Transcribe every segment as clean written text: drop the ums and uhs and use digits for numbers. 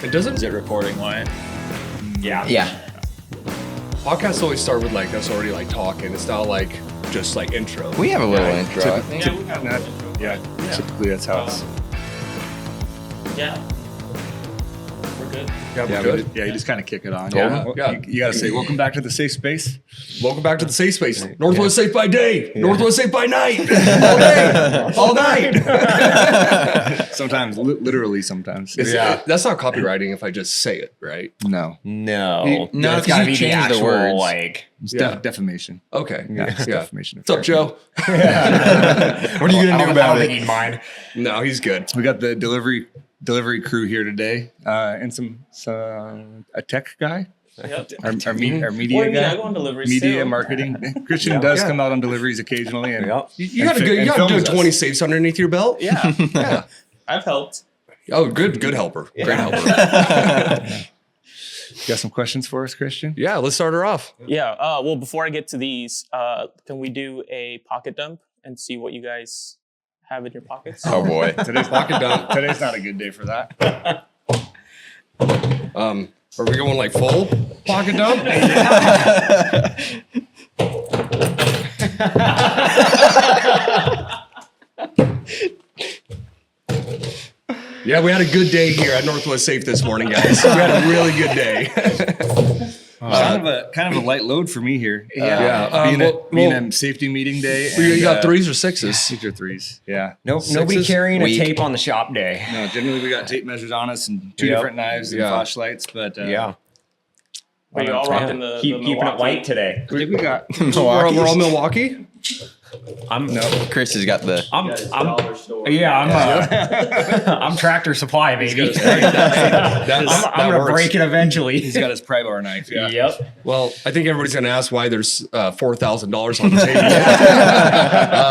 It doesn't. Is it recording live? Yeah. Podcasts always start with like us already like talking. It's not like just like intro. We have a little intro, I think. Typically that's how it's. Yeah. We're good. Yeah, we're good. You just kind of kick it on. Yeah. You got to say, welcome back to the safe space. Welcome back to the safe space. Northwest safe by day. Northwest safe by night. All day. All night. Sometimes, literally sometimes. That's not copywriting if I just say it, right? No. No, it's because you changed the words. Like, It's Okay. defamation. Yeah. Defamation. What's up, Joe? What are you gonna do about it? mine. No, he's good. We got the delivery crew here today, and a tech guy, Yep. our media I guy, go on deliveries media too. marketing. Christian does come out on deliveries occasionally, and You got a good. You got good 20 safes underneath your belt. Yeah. Yeah. I've helped. Oh, good helper. Great helper. got some questions for us, Christian? Yeah, let's start her off. Yeah. Well, before I get to these, can we do a pocket dump and see what you guys have in your pockets? Oh boy. Today's not a good day for that. Are we going like full pocket dump? Yeah, we had a good day here at Northwest Safe this morning, guys. We had a really good day. Kind of a light load for me here. Being a safety meeting day. You got threes or sixes? These are threes. Yeah. Nobody carrying a tape on the shop day. No, generally we got tape measures on us and two different knives and flashlights, but Are you all rocking the Keeping it Milwaukee? white today. I think we got We're all Milwaukee? Chris has got the. I'm Tractor Supply, baby. That I'm gonna works. break it eventually. he's got his Prybar knife. Yeah. Yep. Well, I think everybody's going to ask why there's $4,000 on the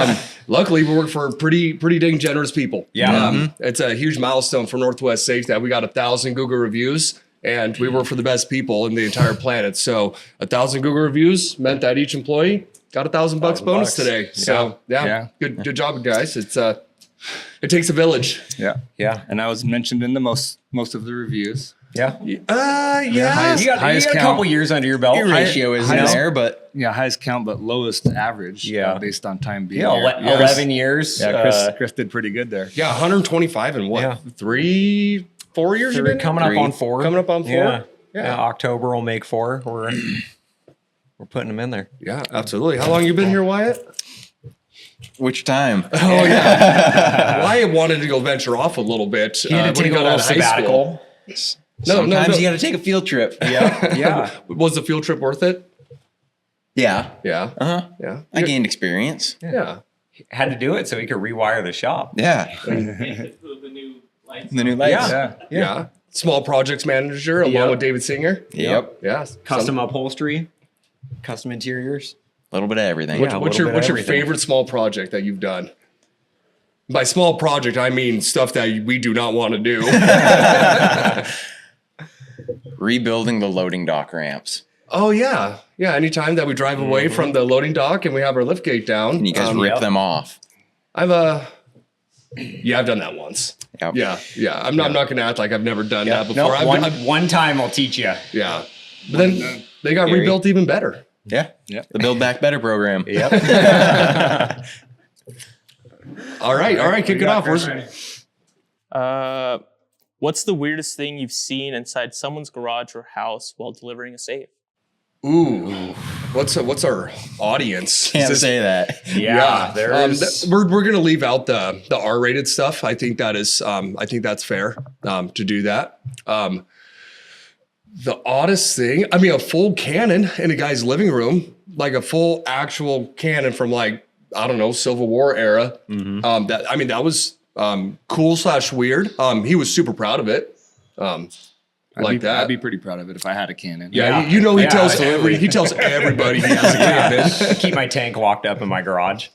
table. Luckily, we work for pretty dang generous people. Yeah. It's a huge milestone for Northwest Safe that we got 1,000 Google reviews, and we work for the best people in the entire planet. So 1,000 Google reviews meant that each employee got $1,000 bonus today. So good job, guys. It's it takes a village. Yeah. Yeah. And I was mentioned in the most of the reviews. Yeah. Yeah. You got highest a count. couple years under your belt. Your ratio isn't highest- there, but Yeah, highest count but lowest average. Yeah. Based on time being Yeah, here. 11 years. Yeah, Chris did pretty good there. Yeah, 125 in what? Yeah. 4 years you've been coming up on 4. Coming up on 4? Yeah. Yeah. October will make 4. We're putting them in there. Yeah, absolutely. How long you been here, Wyatt? which time? Oh yeah. Wyatt wanted to go venture off a little bit. He had to when take a got little out of high school. sabbatical. Sometimes you got to take a field trip. Yeah. Was the field trip worth it? Yeah. Yeah. Yeah. I gained experience. Yeah. Had to do it so he could rewire the shop. Yeah. The new lights. The new lights. Yeah. Small projects manager along Yep. with David Singer. Yep. Yeah. Custom upholstery, custom interiors. A little bit of everything. Yeah. What's little your bit of everything. favorite small project that you've done? By small project, I mean stuff that we do not want to do. Rebuilding the loading dock ramps. Oh yeah. Yeah. Anytime that we drive away from the loading dock and we have our lift gate down. And you guys rip them off. I've done that once. Yep. Yeah. I'm not going to act like I've never done that before. No, one time I'll teach you. Yeah. But then they got rebuilt even better. Yeah. The Build Back Better program. Yep. All right. Kick it off. What's the weirdest thing you've seen inside someone's garage or house while delivering a safe? Ooh. What's our audience? Can't say that. Yeah. There's We're gonna leave out the R-rated stuff. I think that is I think that's fair to do that. The oddest thing, I mean, a full cannon in a guy's living room, like a full actual cannon from like, I don't know, Civil War era. That was cool / weird. He was super proud of it. I'd be pretty proud of it if I had a cannon. Yeah, he tells everybody he has a cannon. keep my tank locked up in my garage.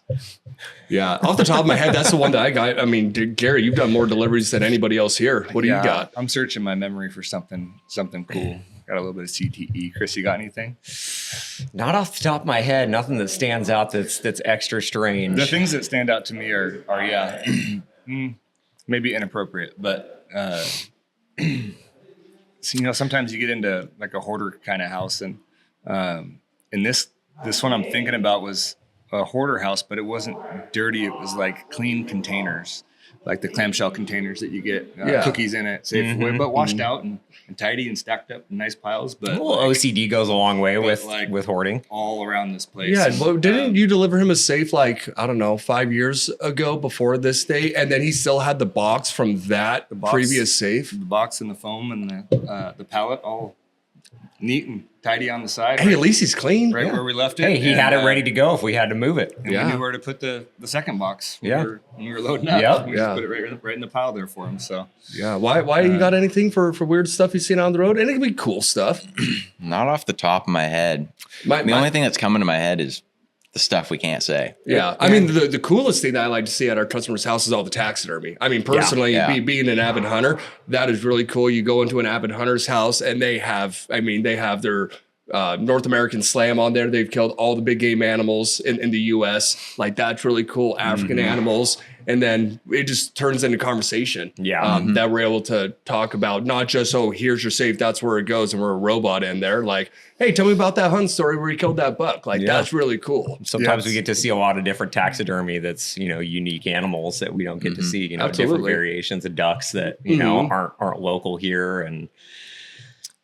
Yeah, off the top of my head, that's the one that I got. I mean, Gary, you've done more deliveries than anybody else here. What do you got? I'm searching my memory for something cool. Got a little bit of CTE. Chris, you got anything? Not off the top of my head. Nothing that stands out that's extra strange. The things that stand out to me are maybe inappropriate, but So, sometimes you get into like a hoarder kind of house, and this one I'm thinking about was a hoarder house, but it wasn't dirty. It was like clean containers, like the clamshell containers that you get cookies in it, Safeway, but washed out and tidy and stacked up in nice piles. But Well, OCD goes a long way with hoarding. all around this place. Yeah, And, well, didn't you deliver him a safe like, I don't know, 5 years ago before this day? And then he still had the box from that previous safe? the box and the foam and the pallet all neat and tidy on the side. Hey, at least he's clean. right where we left it. Hey, he and, had it ready to go if we had to move it. And Yeah. we knew where to put the second box when, Yeah. we were loading up. Yep. We just put it right in the pile there for him. So Yeah. Why you got anything for weird stuff you've seen on the road? And it can be cool stuff. Not off the top of my head. The only thing that's coming to my head is the stuff we can't say. Yeah. I mean, the coolest thing that I like to see at our customers' house is all the taxidermy. I mean, personally, Yeah. being an avid hunter, that is really cool. You go into an avid hunter's house and they have their North American Slam on there. They've killed all the big game animals in the U.S. Like, that's really cool. African animals. And then it just turns into conversation. Yeah. That we're able to talk about, not just, oh, here's your safe, that's where it goes, and we're a robot in there. Like, hey, tell me about that hunt story where you killed that buck. Like, that's really cool. Sometimes we get to see a lot of different taxidermy that's, unique animals that we don't get to see, different Absolutely. variations of ducks that, aren't local here and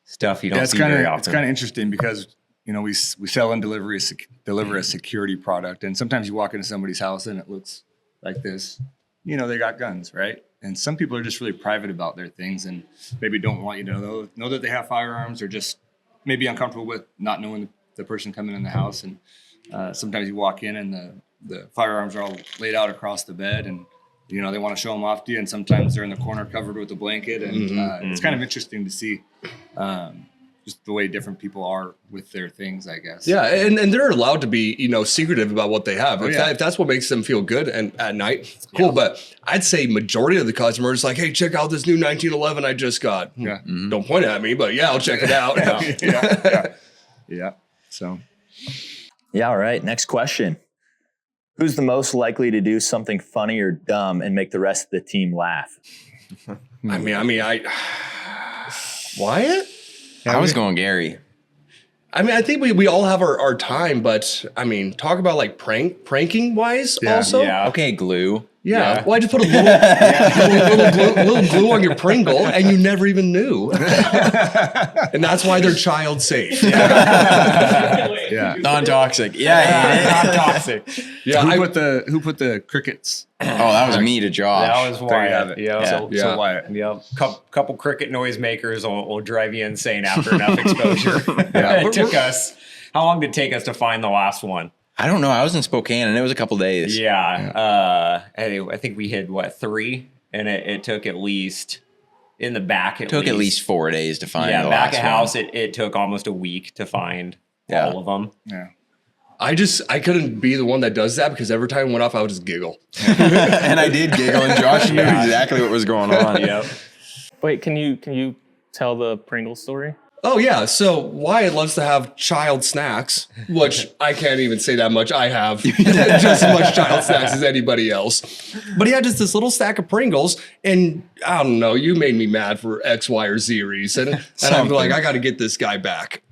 stuff you don't see very often. It's kind of interesting because we sell and deliver a security product, and sometimes you walk into somebody's house and it looks like this. They got guns, right? And some people are just really private about their things and maybe don't want you to know that they have firearms, or just maybe uncomfortable with not knowing the person coming in the house. And sometimes you walk in and the firearms are all laid out across the bed, and they want to show them off to you, and sometimes they're in the corner covered with a blanket, and it's kind of interesting to see just the way different people are with their things, I guess. Yeah, and they're allowed to be, secretive about what they have. If, yeah. if that's what makes them feel good and at night, cool. But I'd say majority of the customers like, hey, check out this new 1911 I just got. Yeah. Don't point at me, but yeah, I'll check it out. Yeah. So. Yeah. All right. Next question. Who's the most likely to do something funny or dumb and make the rest of the team laugh? Wyatt? I was going Gary. I think we all have our time, but talk about like pranking wise also. Yeah. Okay, glue. Yeah. Well, I just put a little glue on your Pringle and you never even knew. And that's why they're child safe. Yeah. Non-toxic. Yeah. Non-toxic. Yeah. Who put the crickets? Oh, that was me to Josh. That was There you have Wyatt. it. Yeah. So Wyatt. Yeah, couple cricket noisemakers will drive you insane after enough exposure. Yeah. It took us. How long did it take us to find the last one? I don't know. I was in Spokane and it was a couple days. Yeah. I think we hid 3, and it took at least in the back. It took at least 4 days to find the back last of house. one. It took almost a week to find Yeah. all of them. Yeah. I couldn't be the one that does that because every time it went off, I would just giggle. And I did giggle, and Josh knew exactly what was going on. Yep. Wait, can you tell the Pringle story? Oh, yeah. So Wyatt loves to have child snacks, which I can't even say that much. I have just as much child snacks as anybody else. But he had just this little stack of Pringles, and I don't know, you made me mad for X, Y, or Z reason. And I'm like, I got to get this guy back.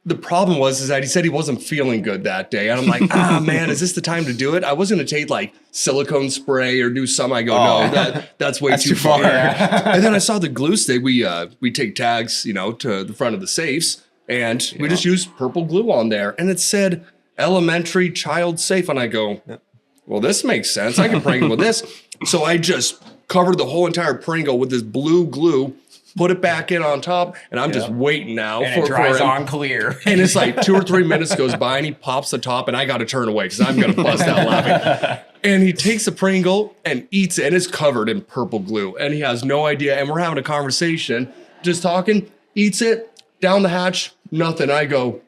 The problem is that he said he wasn't feeling good that day. And I'm like, man, is this the time to do it? I was going to take like silicone spray or do some. I go, no, that's way too far. And then I saw the glue stick. We take tags, to the front of the safes, and we just used purple glue on there. And it said elementary child safe. And I go, well, this makes sense. I can Pringle with this. So I just covered the whole entire Pringle with this blue glue, put it back in on top, and I'm just waiting now And it dries on clear. And it's like 2 or 3 minutes goes by, and he pops the top, and I got to turn away because I'm going to bust out laughing. And he takes the Pringle and eats it, and it's covered in purple glue, and he has no idea. And we're having a conversation, just talking, eats it, down the hatch, nothing. I go,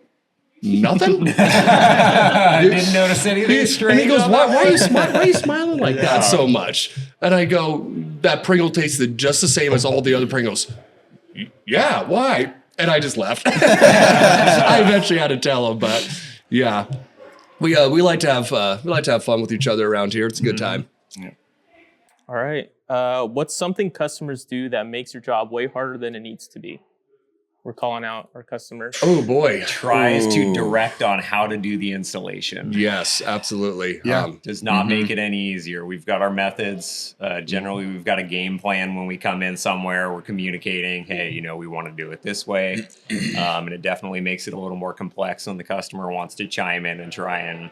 nothing? I didn't notice anything strange. And he goes, on why that are you smiling like that so much? And I go, that Pringle tasted just the same as all the other Pringles. Yeah, why? And I just left. I eventually had to tell him, but yeah, we like to have fun with each other around here. It's a good time. All right. What's something customers do that makes your job way harder than it needs to be? We're calling out our customers. Oh boy. Tries to direct on how to do the installation. Yes, absolutely. Yeah. Does not make it any easier. We've got our methods. Generally, we've got a game plan when we come in somewhere. We're communicating, hey, you know, we want to do it this way. And it definitely makes it a little more complex when the customer wants to chime in and try and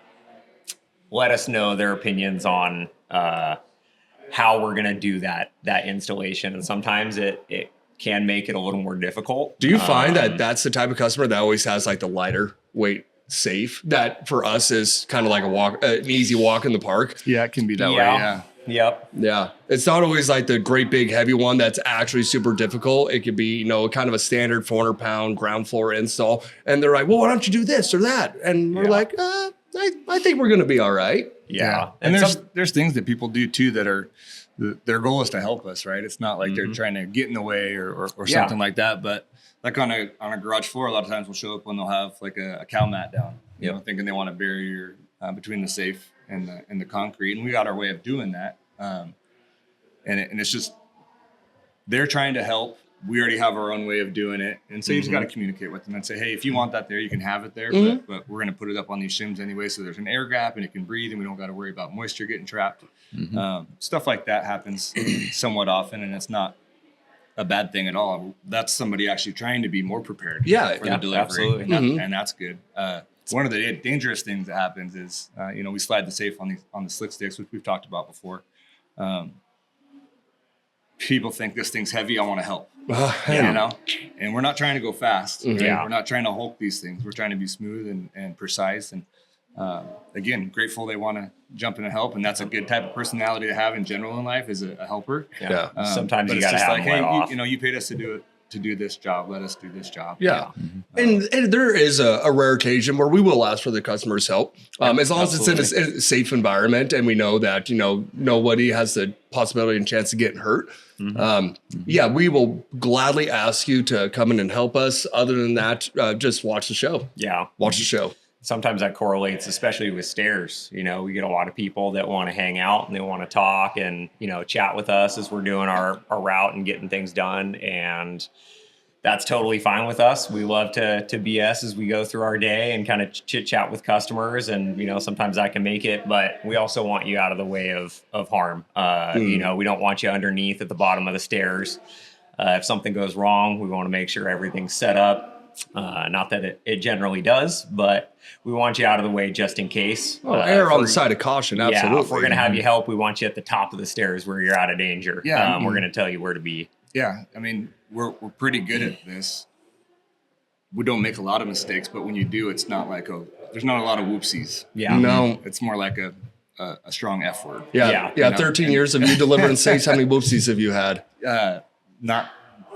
let us know their opinions on how we're going to do that installation. And sometimes it can make it a little more difficult. Do you find that that's the type of customer that always has like the lighter weight safe that for us is kind of like an easy walk in the park? Yeah, it can be that way. Yeah. Yep. Yeah. It's not always like the great big heavy one that's actually super difficult. It could be, you know, kind of a standard 400-pound ground floor install. And they're like, well, why don't you do this or that? And we're like, I think we're going to be all right. Yeah. And there's things that people do too that are, their goal is to help us, right? It's not like they're trying to get in the way or something like that. But like on a garage floor, a lot of times we'll show up when they'll have like a cow mat down, you know, thinking they want a barrier between the safe and the concrete. And we got our way of doing that. And it's just, they're trying to help. We already have our own way of doing it. And so you just got to communicate with them and say, hey, if you want that there, you can have it there, but we're going to put it up on these shims anyway. So there's an air gap and it can breathe and we don't got to worry about moisture getting trapped. Stuff like that happens somewhat often and it's not a bad thing at all. That's somebody actually trying to be more prepared for the delivery. Absolutely. And that's good. One of the dangerous things that happens is, you know, we slide the safe on the slick sticks, which we've talked about before. People think this thing's heavy. I want to help, you know, and we're not trying to go fast. Right? Yeah. We're not trying to hulk these things. We're trying to be smooth and precise. And again, grateful they want to jump in and help. And that's a good type of personality to have in general in life is a helper. Yeah. Sometimes you got to have them let off. You know, you paid us to do this job. Let us do this job. Yeah. And there is a rare occasion where we will ask for the customer's help. As long as it's in a safe environment and we know that, you know, nobody has the possibility and chance of getting hurt. Yeah, we will gladly ask you to come in and help us. Other than that, just watch the show. Yeah. Watch the show. Sometimes that correlates, especially with stairs. You know, we get a lot of people that want to hang out and they want to talk and, you know, chat with us as we're doing our route and getting things done. And that's totally fine with us. We love to BS as we go through our day and kind of chit chat with customers. And, you know, sometimes I can make it, but we also want you out of the way of harm. You know, we don't want you underneath at the bottom of the stairs. If something goes wrong, we want to make sure everything's set up. Not that it generally does, but we want you out of the way just in case. Err on the side of caution, absolutely. Yeah, if we're going to have you help, we want you at the top of the stairs where you're out of danger. Yeah. We're going to tell you where to be. Yeah, I mean, we're pretty good at this. We don't make a lot of mistakes, but when you do, it's not like there's not a lot of whoopsies. Yeah. No. It's more like a strong F word. Yeah. You know, 13 years of you delivering safes. How many whoopsies have you had? Not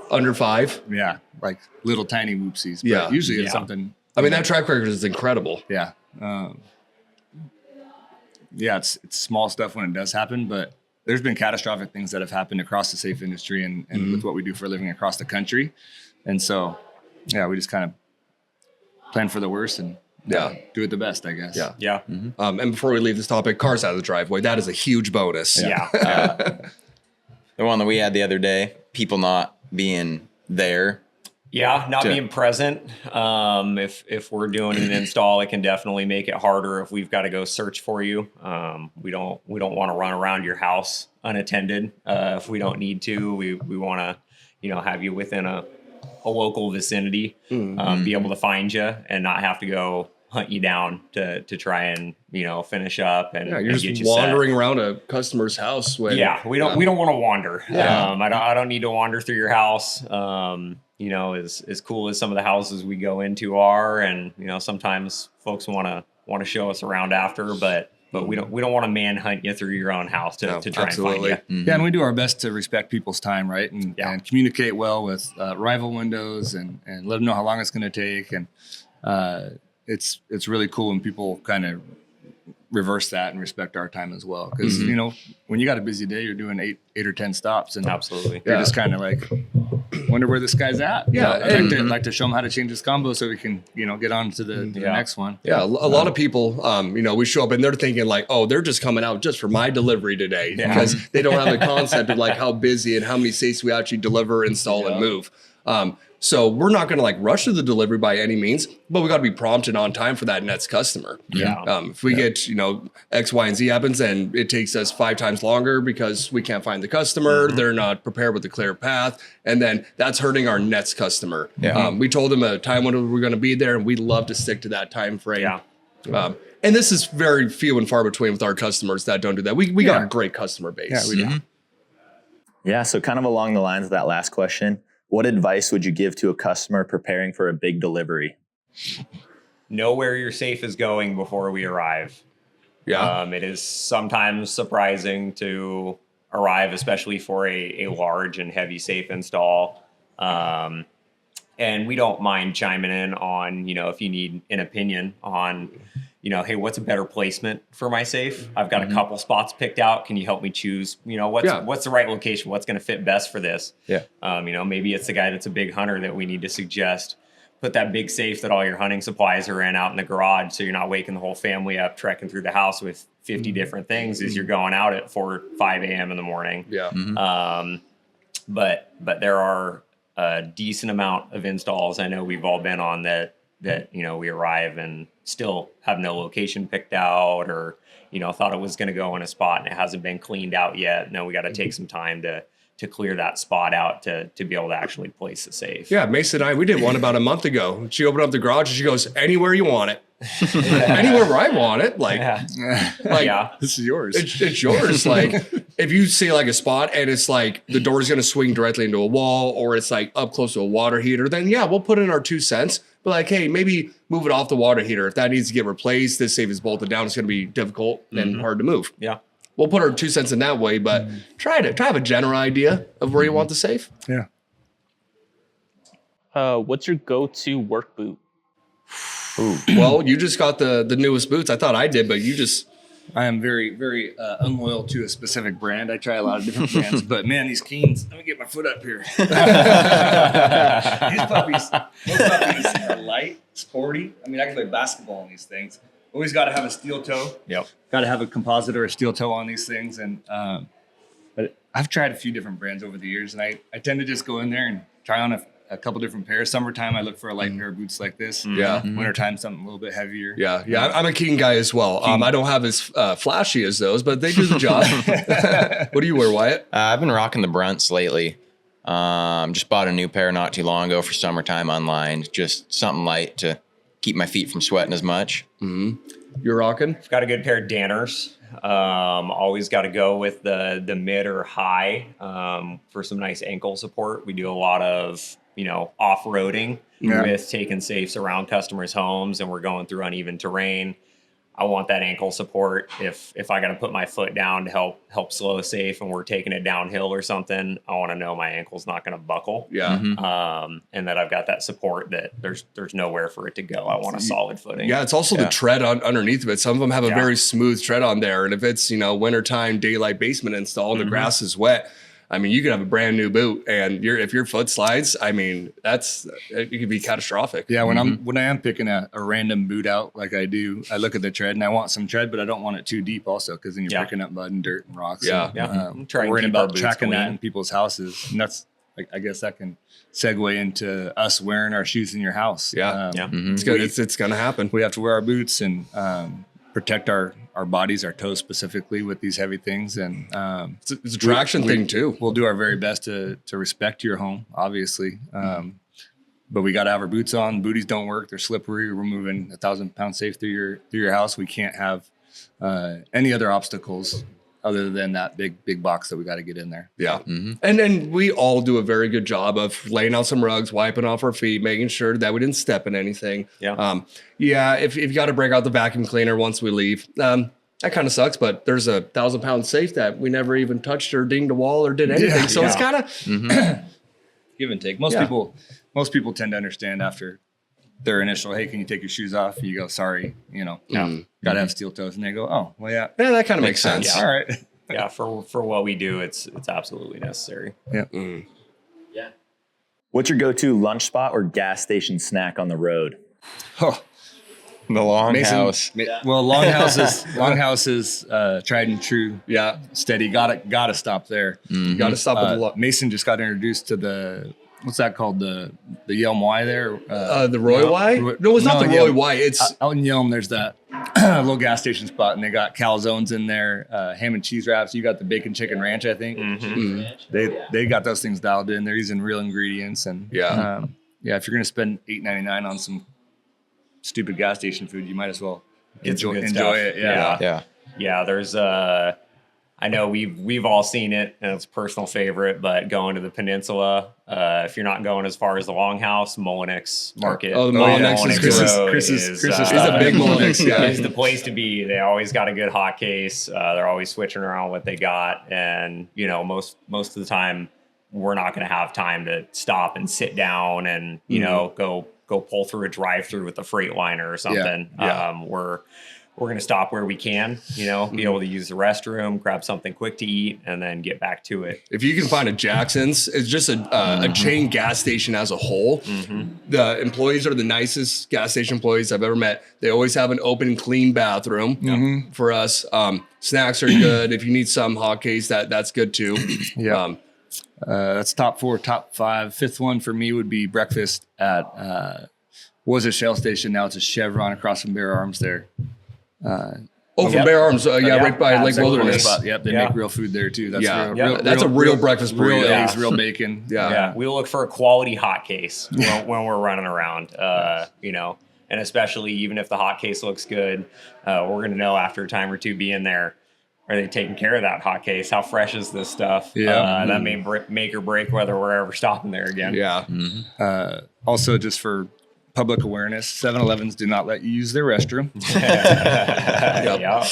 Under 5? Yeah, like little tiny whoopsies. But Yeah. usually it's something. I mean, that track record is incredible. Yeah. It's small stuff when it does happen, but there's been catastrophic things that have happened across the safe industry and with what we do for a living across the country. And so, yeah, we just kind of plan for the worst and do it the best, I guess. Yeah. Yeah. And before we leave this topic, cars out of the driveway, that is a huge bonus. Yeah. The one that we had the other day, people not being there. Yeah, not being present. If we're doing an install, it can definitely make it harder if we've got to go search for you. We don't want to run around your house unattended. If we don't need to, we want to, you know, have you within a local vicinity, be able to find you and not have to go hunt you down to try and, you know, finish up and, You're and just get you wandering set. around a customer's house. When, We don't want to wander. Yeah. I don't need to wander through your house. You know, as cool as some of the houses we go into are, and you know, sometimes folks want to show us around after, but we don't want to manhunt you through your own house to try absolutely. and find you. Yeah, and we do our best to respect people's time, right? And communicate well with rival windows and let them know how long it's going to take. And it's really cool when people kind of reverse that and respect our time as well. Because, you know, when you got a busy day, you're doing eight or 10 stops. And Absolutely. you're just kind of like, wonder where this guy's at. Yeah, I'd like to show him how to change his combo so we can, get on to the next one. Yeah, a lot of people, we show up and they're thinking like, oh, they're just coming out just for my delivery today because they don't have the concept of like how busy and how many safes we actually deliver, install, and move. So we're not going to like rush to the delivery by any means, but we got to be prompt and on time for that next customer. Yeah. If we get, X, Y, and Z happens and it takes us 5 times longer because we can't find the customer, they're not prepared with a clear path, and then that's hurting our next customer. Yeah. We told them a time when we're going to be there, and we love to stick to that time frame. Yeah. And this is very few and far between with our customers that don't do that. We got a great customer base. Yeah, we do. Yeah. So kind of along the lines of that last question, what advice would you give to a customer preparing for a big delivery? Know where your safe is going before we arrive. Yeah. It is sometimes surprising to arrive, especially for a large and heavy safe install. And we don't mind chiming in on, if you need an opinion on, hey, what's a better placement for my safe? I've got a couple spots picked out. Can you help me choose, what's the right location? What's going to fit best for this? Yeah. Maybe it's the guy that's a big hunter that we need to suggest. Put that big safe that all your hunting supplies are in out in the garage, so you're not waking the whole family up trekking through the house with 50 different things as you're going out at 4 or 5 a.m. in the morning. Yeah. But there are a decent amount of installs I know we've all been on that we arrive and still have no location picked out, or thought it was going to go in a spot and it hasn't been cleaned out yet. And then we got to take some time to clear that spot out to be able to actually place the safe. Yeah, Mason and I, we did one about a month ago. She opened up the garage and she goes, anywhere you want it. Anywhere where I want it. Like, This is yours. it's yours. Like, if you see like a spot and it's like the door's going to swing directly into a wall, or it's like up close to a water heater, then yeah, we'll put in our 2 cents. But like, hey, maybe move it off the water heater. If that needs to get replaced, this safe is bolted down, it's going to be difficult and hard to move. Yeah. We'll put our 2 cents in that way, but try to have a general idea of where you want the safe. Yeah. What's your go-to work boot? Well, you just got the newest boots. I thought I did, but you just... I am very, very unloyal to a specific brand. I try a lot of different brands, but man, these Keens, let me get my foot up here. These puppies, those puppies are light, sporty. I mean, I can play basketball on these things. Always got to have a steel toe. Yep. Got to have a composite or a steel toe on these things. And but I've tried a few different brands over the years, and I tend to just go in there and try on a couple different pairs. Summertime, I look for a light pair of boots like this. Yeah. Wintertime, something a little bit heavier. Yeah. I'm a Keen guy as well. I don't have as flashy as those, but they do the job. What do you wear, Wyatt? I've been rocking the Brunts lately. Just bought a new pair not too long ago for summertime online. Just something light to keep my feet from sweating as much. You're rocking? I've got a good pair of Danners. Always got to go with the mid or high for some nice ankle support. We do a lot of off-roading with taking safes around customers' homes, and we're going through uneven terrain. I want that ankle support. If I got to put my foot down to help slow a safe and we're taking it downhill or something, I want to know my ankle's not going to buckle. Yeah. And that I've got that support that there's nowhere for it to go. I want a solid footing. Yeah, it's also the tread underneath of it. Some of them have a very smooth tread on there. And if it's, wintertime daylight basement install and the grass is wet, I mean, you could have a brand new boot, and if your foot slides, I mean, it could be catastrophic. Yeah, when I am picking a random boot out like I do, I look at the tread and I want some tread, but I don't want it too deep also, because then you're picking up mud and dirt and rocks. Yeah, and, Try and worrying keep our about boots tracking that clean. in people's houses, and that's I guess that can segue into us wearing our shoes in your house. It's good. It's gonna happen. We have to wear our boots and protect our bodies, our toes specifically, with these heavy things, and It's a traction thing too. We'll do our very best to respect your home, obviously. But we got to have our boots on. Booties don't work; they're slippery. We're moving 1,000-pound safe through your house. We can't have any other obstacles other than that big box that we got to get in there. Yeah. And then we all do a very good job of laying out some rugs, wiping off our feet, making sure that we didn't step in anything. If you got to break out the vacuum cleaner once we leave, that kind of sucks, but there's a 1,000-pound safe that we never even touched or dinged a wall or did anything. So it's kind of give and take. Most people tend to understand after their initial, hey, can you take your shoes off? You go, sorry, got to have steel toes. And they go, oh, well, yeah, that kind of makes sense. Yeah. All right. For what we do, it's absolutely necessary. Yeah. Yeah. What's your go-to lunch spot or gas station snack on the road? Oh, The longhouse. Longhouse is tried and true. Yeah. Steady. Gotta stop there. You got to stop with the Mason just got introduced to the, what's that called? The Yelm Y there. the Roy Y? No, it's not the Roy Yelm. Y. It's Out in Yelm, there's that little gas station spot, and they got calzones in there, ham and cheese wraps. You got the bacon chicken ranch, I think. They got those things dialed in. They're using real ingredients, and Yeah. if you're gonna spend $8.99 on some stupid gas station food, you might as well enjoy it. Yeah. There's I know we've all seen it, and it's a personal favorite. But going to the peninsula, if you're not going as far as the Longhouse, Mullinex Market. Oh, the Mullinex is good. Chris is He's a big Mullinex guy. Is the place to be. They always got a good hot case. They're always switching around what they got, and most of the time we're not going to have time to stop and sit down and go pull through a drive-through with a Freightliner or something. Yeah. We're going to stop where we can, be able to use the restroom, grab something quick to eat, and then get back to it. If you can find a Jackson's, it's just a chain gas station as a whole. The employees are the nicest gas station employees I've ever met. They always have an open, clean bathroom for us. Snacks are good. If you need some hot case, that's good too. Yeah. That's top 4, top 5. Fifth one for me would be breakfast at was a Shell station. Now it's a Chevron across from Bear Arms there. From Bear Arms, right by Lake Wilderness. Yep, they make real food there too. That's that's a real breakfast real burrito. eggs, real bacon. We look for a quality hot case when we're running around, and especially even if the hot case looks good, we're going to know after a time or two being there, are they taking care of that hot case? How fresh is this stuff? That may make or break whether we're ever stopping there again. Yeah. Also, just for public awareness, 7-Elevens do not let you use their restroom. Yeah.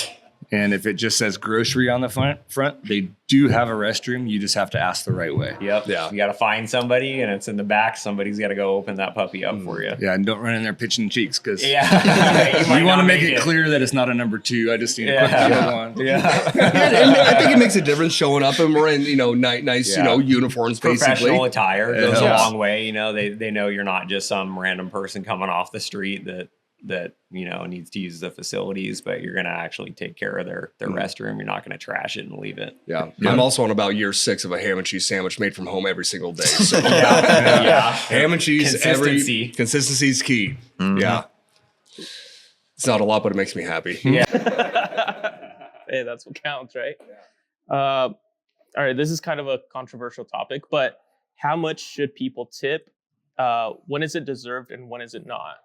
And if it just says grocery on the front, they do have a restroom. You just have to ask the right way. Yep. Yeah. You got to find somebody, and it's in the back. Somebody's got to go open that puppy up for you. Yeah, and don't run in there pitching cheeks because You you want to make it clear that it's not a number 2. I just need a quick number 1. And I think it makes a difference showing up and we're in, nice, uniforms, Professional basically. attire goes a long way. They know you're not just some random person coming off the street that needs to use the facilities, but you're going to actually take care of their restroom. You're not going to trash it and leave it. Yeah. I'm also on about year 6 of a ham and cheese sandwich made from home every single day. So ham and cheese, consistency is key. Yeah. It's not a lot, but it makes me happy. Hey, that's what counts, right? All right, this is kind of a controversial topic, but how much should people tip? When is it deserved and when is it not?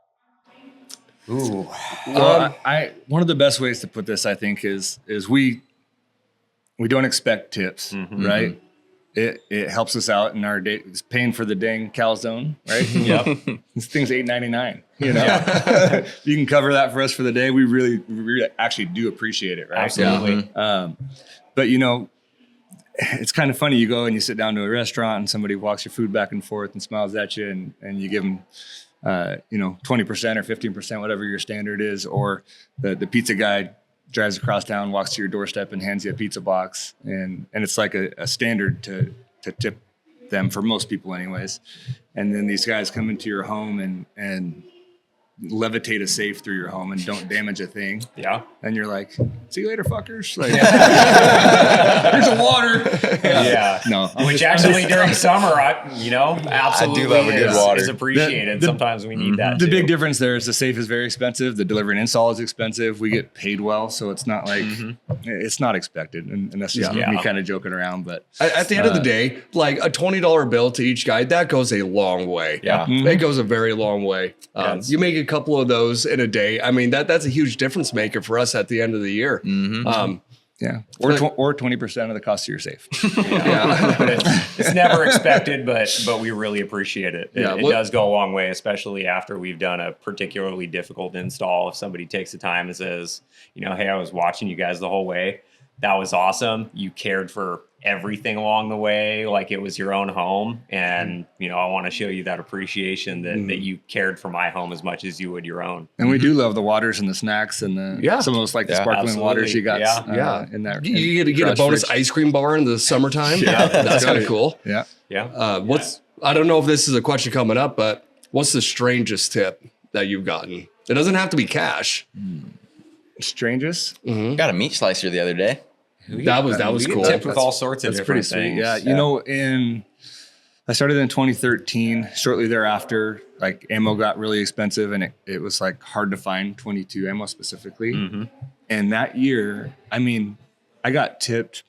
Ooh. Well, one of the best ways to put this, I think, is we don't expect tips, right? It helps us out in our day. It's paying for the dang calzone, right? Yep. This thing's $8.99. You can cover that for us for the day. We really actually do appreciate it, right? Absolutely. But it's kind of funny. You go and you sit down to a restaurant and somebody walks your food back and forth and smiles at you, and you give them 20% or 15%, whatever your standard is, or the pizza guy drives across town, walks to your doorstep and hands you a pizza box. And it's like a standard to tip them for most people anyways. And then these guys come into your home and levitate a safe through your home and don't damage a thing. Yeah. And you're like, see you later, fuckers. Like, here's a water. Yeah. No. Which actually during summer, absolutely I do love a good water. is appreciated. Sometimes we need that The too. big difference there is the safe is very expensive. The delivery and install is expensive. We get paid well, so it's not like it's not expected. And that's just me kind of joking around. But At the end of the day, like a $20 bill to each guy, that goes a long way. Yeah. It goes a very long way. Yes. You make a couple of those in a day. I mean, that's a huge difference maker for us at the end of the year. yeah, or 20% of the cost of your safe. It's never expected, but we really appreciate it. It does go a long way, especially after we've done a particularly difficult install. If somebody takes the time and says, hey, I was watching you guys the whole way. That was awesome. You cared for everything along the way like it was your own home. And, I want to show you that appreciation that you cared for my home as much as you would your own. And we do love the waters and the snacks and some of those like the sparkling waters you got in there. You get to get a bonus ice cream bar in the summertime. That's kind of cool. Yeah. Yeah. I don't know if this is a question coming up, but what's the strangest tip that you've gotten? It doesn't have to be cash. Strangest? Got a meat slicer the other day. That was We cool. get tipped with all sorts of That's pretty different sweet. things. Yeah, you know, I started in 2013. Shortly thereafter, like ammo got really expensive, and it was like hard to find 22 ammo specifically. Mm-hmm. And that year, I mean, I got tipped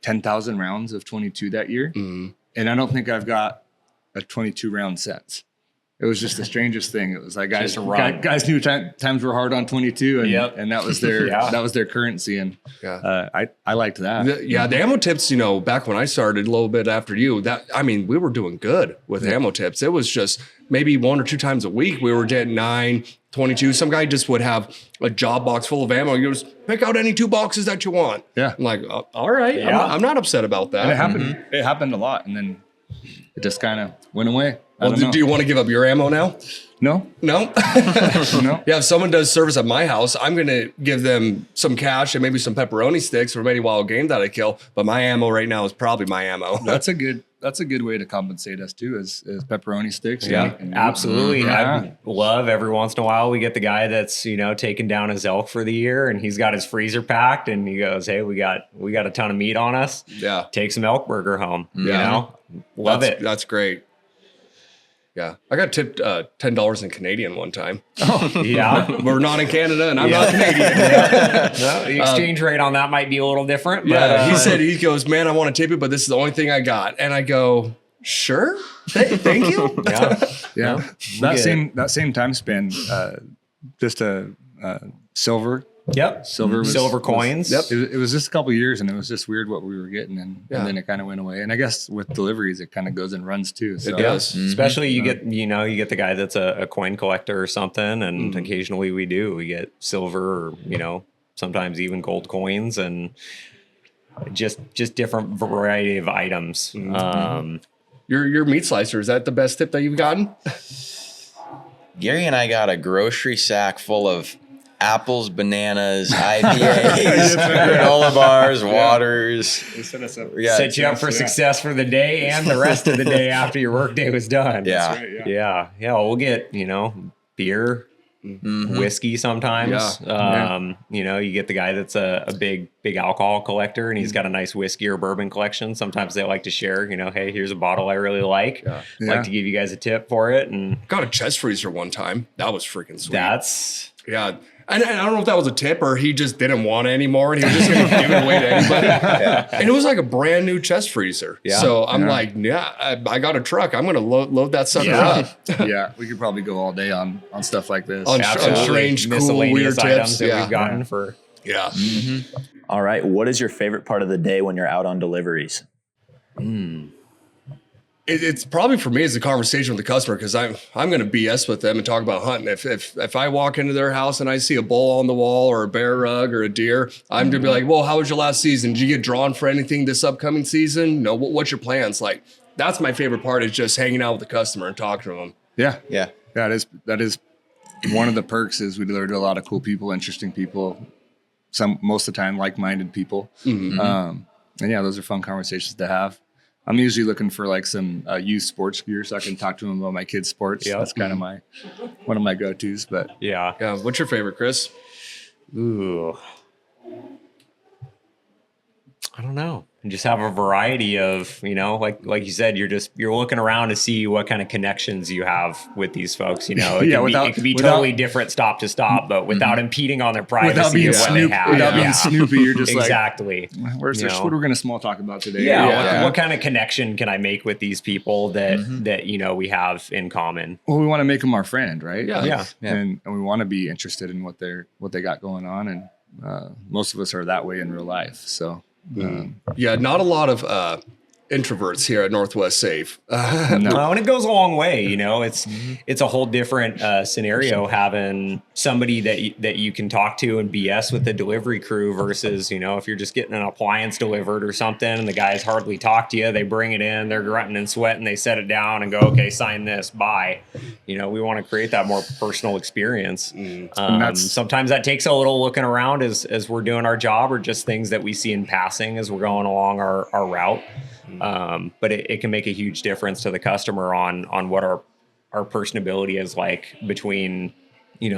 10,000 rounds of 22 that year, and I don't think I've got a 22 round since. It was just the strangest thing. It was like guys knew times were hard on 22, and that was their that was their currency, and I liked that. The ammo tips, you know, back when I started a little bit after you, we were doing good with ammo tips. It was just maybe 1 or 2 times a week we were getting 9, 22. Some guy just would have a job box full of ammo. You just pick out any 2 boxes that you want. Yeah, I'm like, all right, I'm not upset about that. And it happened a lot, and then it just kind of went away. Well, do you want to give up your ammo now? No. No? No. Yeah, if someone does service at my house, I'm going to give them some cash and maybe some pepperoni sticks for any wild game that I kill. But my ammo right now is probably my ammo. That's a good way to compensate us too, is pepperoni sticks. Yeah, and absolutely. Yeah. I love every once in a while we get the guy that's, you know, taking down his elk for the year, and he's got his freezer packed, and he goes, "Hey, we got a ton of meat on us. Yeah. Take some elk burger home." Yeah. You know, love it. That's great. Yeah, I got tipped $10 in Canadian one time. Yeah. We're not in Canada, and I'm not Canadian. No, the exchange rate on that might be a little different. But, Yeah, he goes, "Man, I want to tip you, but this is the only thing I got." And I go, "Sure, thank you." Yeah. That same time span, just a silver. Yep. Silver coins. It was just a couple of years, and it was just weird what we were getting, and then it kind of went away. And I guess with deliveries, it kind of goes and runs too. So. It does. Especially you get the guy that's a coin collector or something, and occasionally we get silver or, you know, sometimes even gold coins, and just different variety of items. Your meat slicer, is that the best tip that you've gotten? Gary and I got a grocery sack full of apples, bananas, IPAs, granola bars, waters. Set you up for success for the day and the rest of the day after your work day was done. Yeah. Yeah. We'll get, you know, beer, whiskey sometimes. You know, you get the guy that's a big alcohol collector, and he's got a nice whiskey or bourbon collection. Sometimes they like to share, you know, "Hey, here's a bottle I really like. I'd like to give you guys a tip for it." And Got a chest freezer one time. That was freaking sweet. that's And I don't know if that was a tip or he just didn't want it anymore and he was just going to give it away to anybody. And it was like a brand new chest freezer. So I'm like, I got a truck. I'm going to load that sucker up. Yeah, we could probably go all day on stuff like this. On strange, cool, miscellaneous weird items tips. that we've gotten for. Yeah. All right. What is your favorite part of the day when you're out on deliveries? It's probably for me, it's a conversation with the customer, because I'm going to BS with them and talk about hunting. If I walk into their house and I see a bull on the wall or a bear rug or a deer, I'm going to be like, "Well, how was your last season? Did you get drawn for anything this upcoming season? No, what's your plans?" Like, that's my favorite part, is just hanging out with the customer and talking to them. Yeah. That is one of the perks, is we deliver to a lot of cool people, interesting people, most of the time like-minded people. And those are fun conversations to have. I'm usually looking for like some used sports gear so I can talk to them about my kids' sports. That's kind of one of my go-tos. But yeah. What's your favorite, Chris? Ooh, I don't know. And just have a variety of, you know, like you said, you're looking around to see what kind of connections you have with these folks. You know, it could be totally different stop to stop, but without impeding on their privacy. Without being of what Snoopy, they have. without being Snoopy, you're just exactly. Like, what are we going to small talk about today? What kind of connection can I make with these people that you know we have in common? Well, we want to make them our friend, right? Yeah. And we want to be interested in what they got going on, and most of us are that way in real life. So. Not a lot of introverts here at Northwest Safe. Well, and it goes a long way. You know, it's a whole different scenario having somebody that you can talk to and BS with the delivery crew versus, you know, if you're just getting an appliance delivered or something and the guys hardly talk to you, they bring it in, they're grunting and sweating, they set it down and go, "Okay, sign this, bye." You know, we want to create that more personal experience. Sometimes that takes a little looking around as we're doing our job, or just things that we see in passing as we're going along our route. But it can make a huge difference to the customer on what our personability is like between,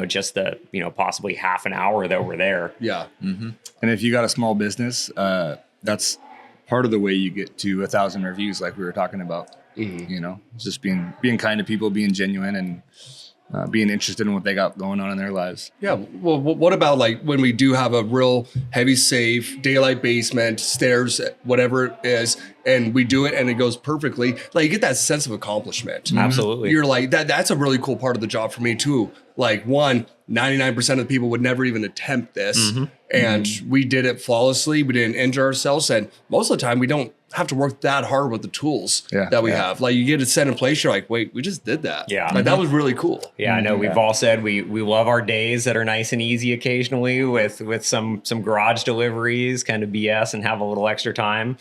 just the, possibly half an hour that we're there. Yeah. And if you got a small business, that's part of the way you get to 1,000 reviews, like we were talking about. Just being kind to people, being genuine, and being interested in what they got going on in their lives. Yeah. Well, what about like when we do have a real heavy safe, daylight basement, stairs, whatever it is, and we do it and it goes perfectly, like you get that sense of accomplishment. Absolutely. You're like, that's a really cool part of the job for me too. Like 99% of the people would never even attempt this. And we did it flawlessly. We didn't injure ourselves. And most of the time we don't have to work that hard with the tools that we have. Like you get it set in place. You're like, wait, we just did that. Yeah. Like that was really cool. Yeah, I know we've all said we love our days that are nice and easy occasionally with some garage deliveries, kind of BS and have a little extra time.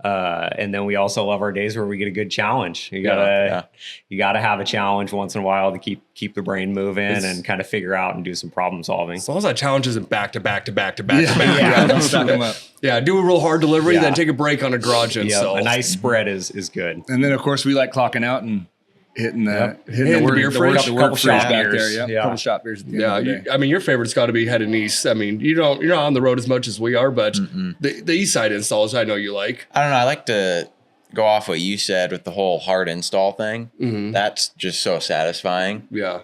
And then we also love our days where we get a good challenge. You gotta have a challenge once in a while to keep the brain moving and kind of figure out and do some problem solving. As long as that challenge isn't back to back to back to back to back. Don't stack 'em up. Yeah, do a real hard delivery, then take a break on a garage install. A nice spread is good. And then of course we like clocking out and hitting the beer fridge. the work Couple fridge shot back beers. there. Yeah. Couple shot beers at the end Yeah, of the day. I mean, your favorite's got to be heading east. I mean, you're not on the road as much as we are, but the east side installs I know you like. I don't know. I like to go off what you said with the whole hard install thing. That's just so satisfying. Yeah,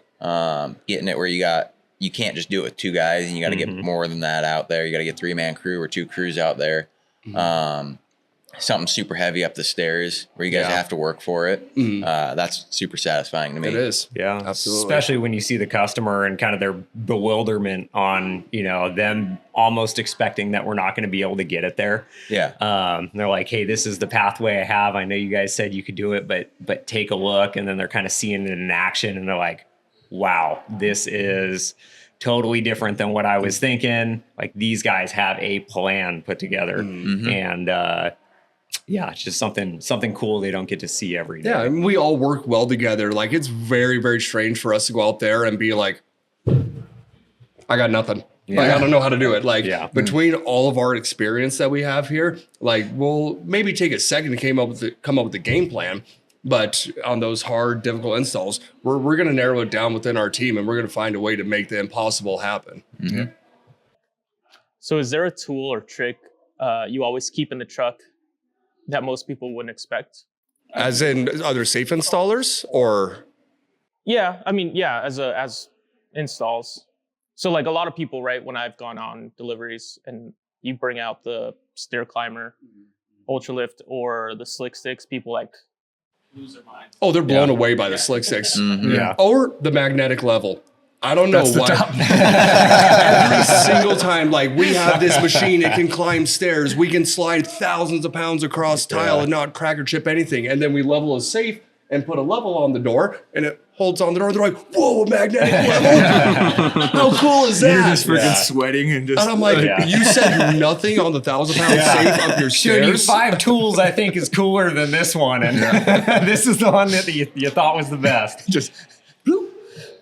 Getting it where you can't just do it with two guys, and you got to get more than that out there. You got to get 3-man crew or 2 crews out there. Something super heavy up the stairs where you guys have to work for it. That's super satisfying to me. it is. Yeah, Absolutely. Especially when you see the customer and kind of their bewilderment on, them almost expecting that we're not going to be able to get it there. Yeah. They're like, hey, this is the pathway I have. I know you guys said you could do it, but take a look. And then they're kind of seeing it in action and they're like, wow, this is totally different than what I was thinking. Like these guys have a plan put together. And, it's just something cool they don't get to see every day. Yeah, I mean, we all work well together. Like it's very, very strange for us to go out there and be like, I got nothing. Like I don't know how to do it. Like between all of our experience that we have here, like we'll maybe take a second to come up with the game plan. But on those hard, difficult installs, we're going to narrow it down within our team, and we're going to find a way to make the impossible happen. So is there a tool or trick you always keep in the truck that most people wouldn't expect? As in other safe installers, or Yeah, I mean, as installs. So like a lot of people, right, when I've gone on deliveries and you bring out the stair climber, ultralift, or the slick sticks, people like lose their minds. oh, they're blown away by the slick sticks, Yeah. or the magnetic level. I don't know why. Every single time, like we have this machine, it can climb stairs. We can slide thousands of pounds across tile and not crack or chip anything. And then we level a safe and put a level on the door, and it holds on the door. They're like, "Whoa, a magnetic level! How cool is that?" You're just freaking sweating and just. And I'm like, "You said nothing on the 1,000-pound safe up your Showed you stairs." 5 tools I think is cooler than this one. And this is the one that you thought was the best. just. Bloop.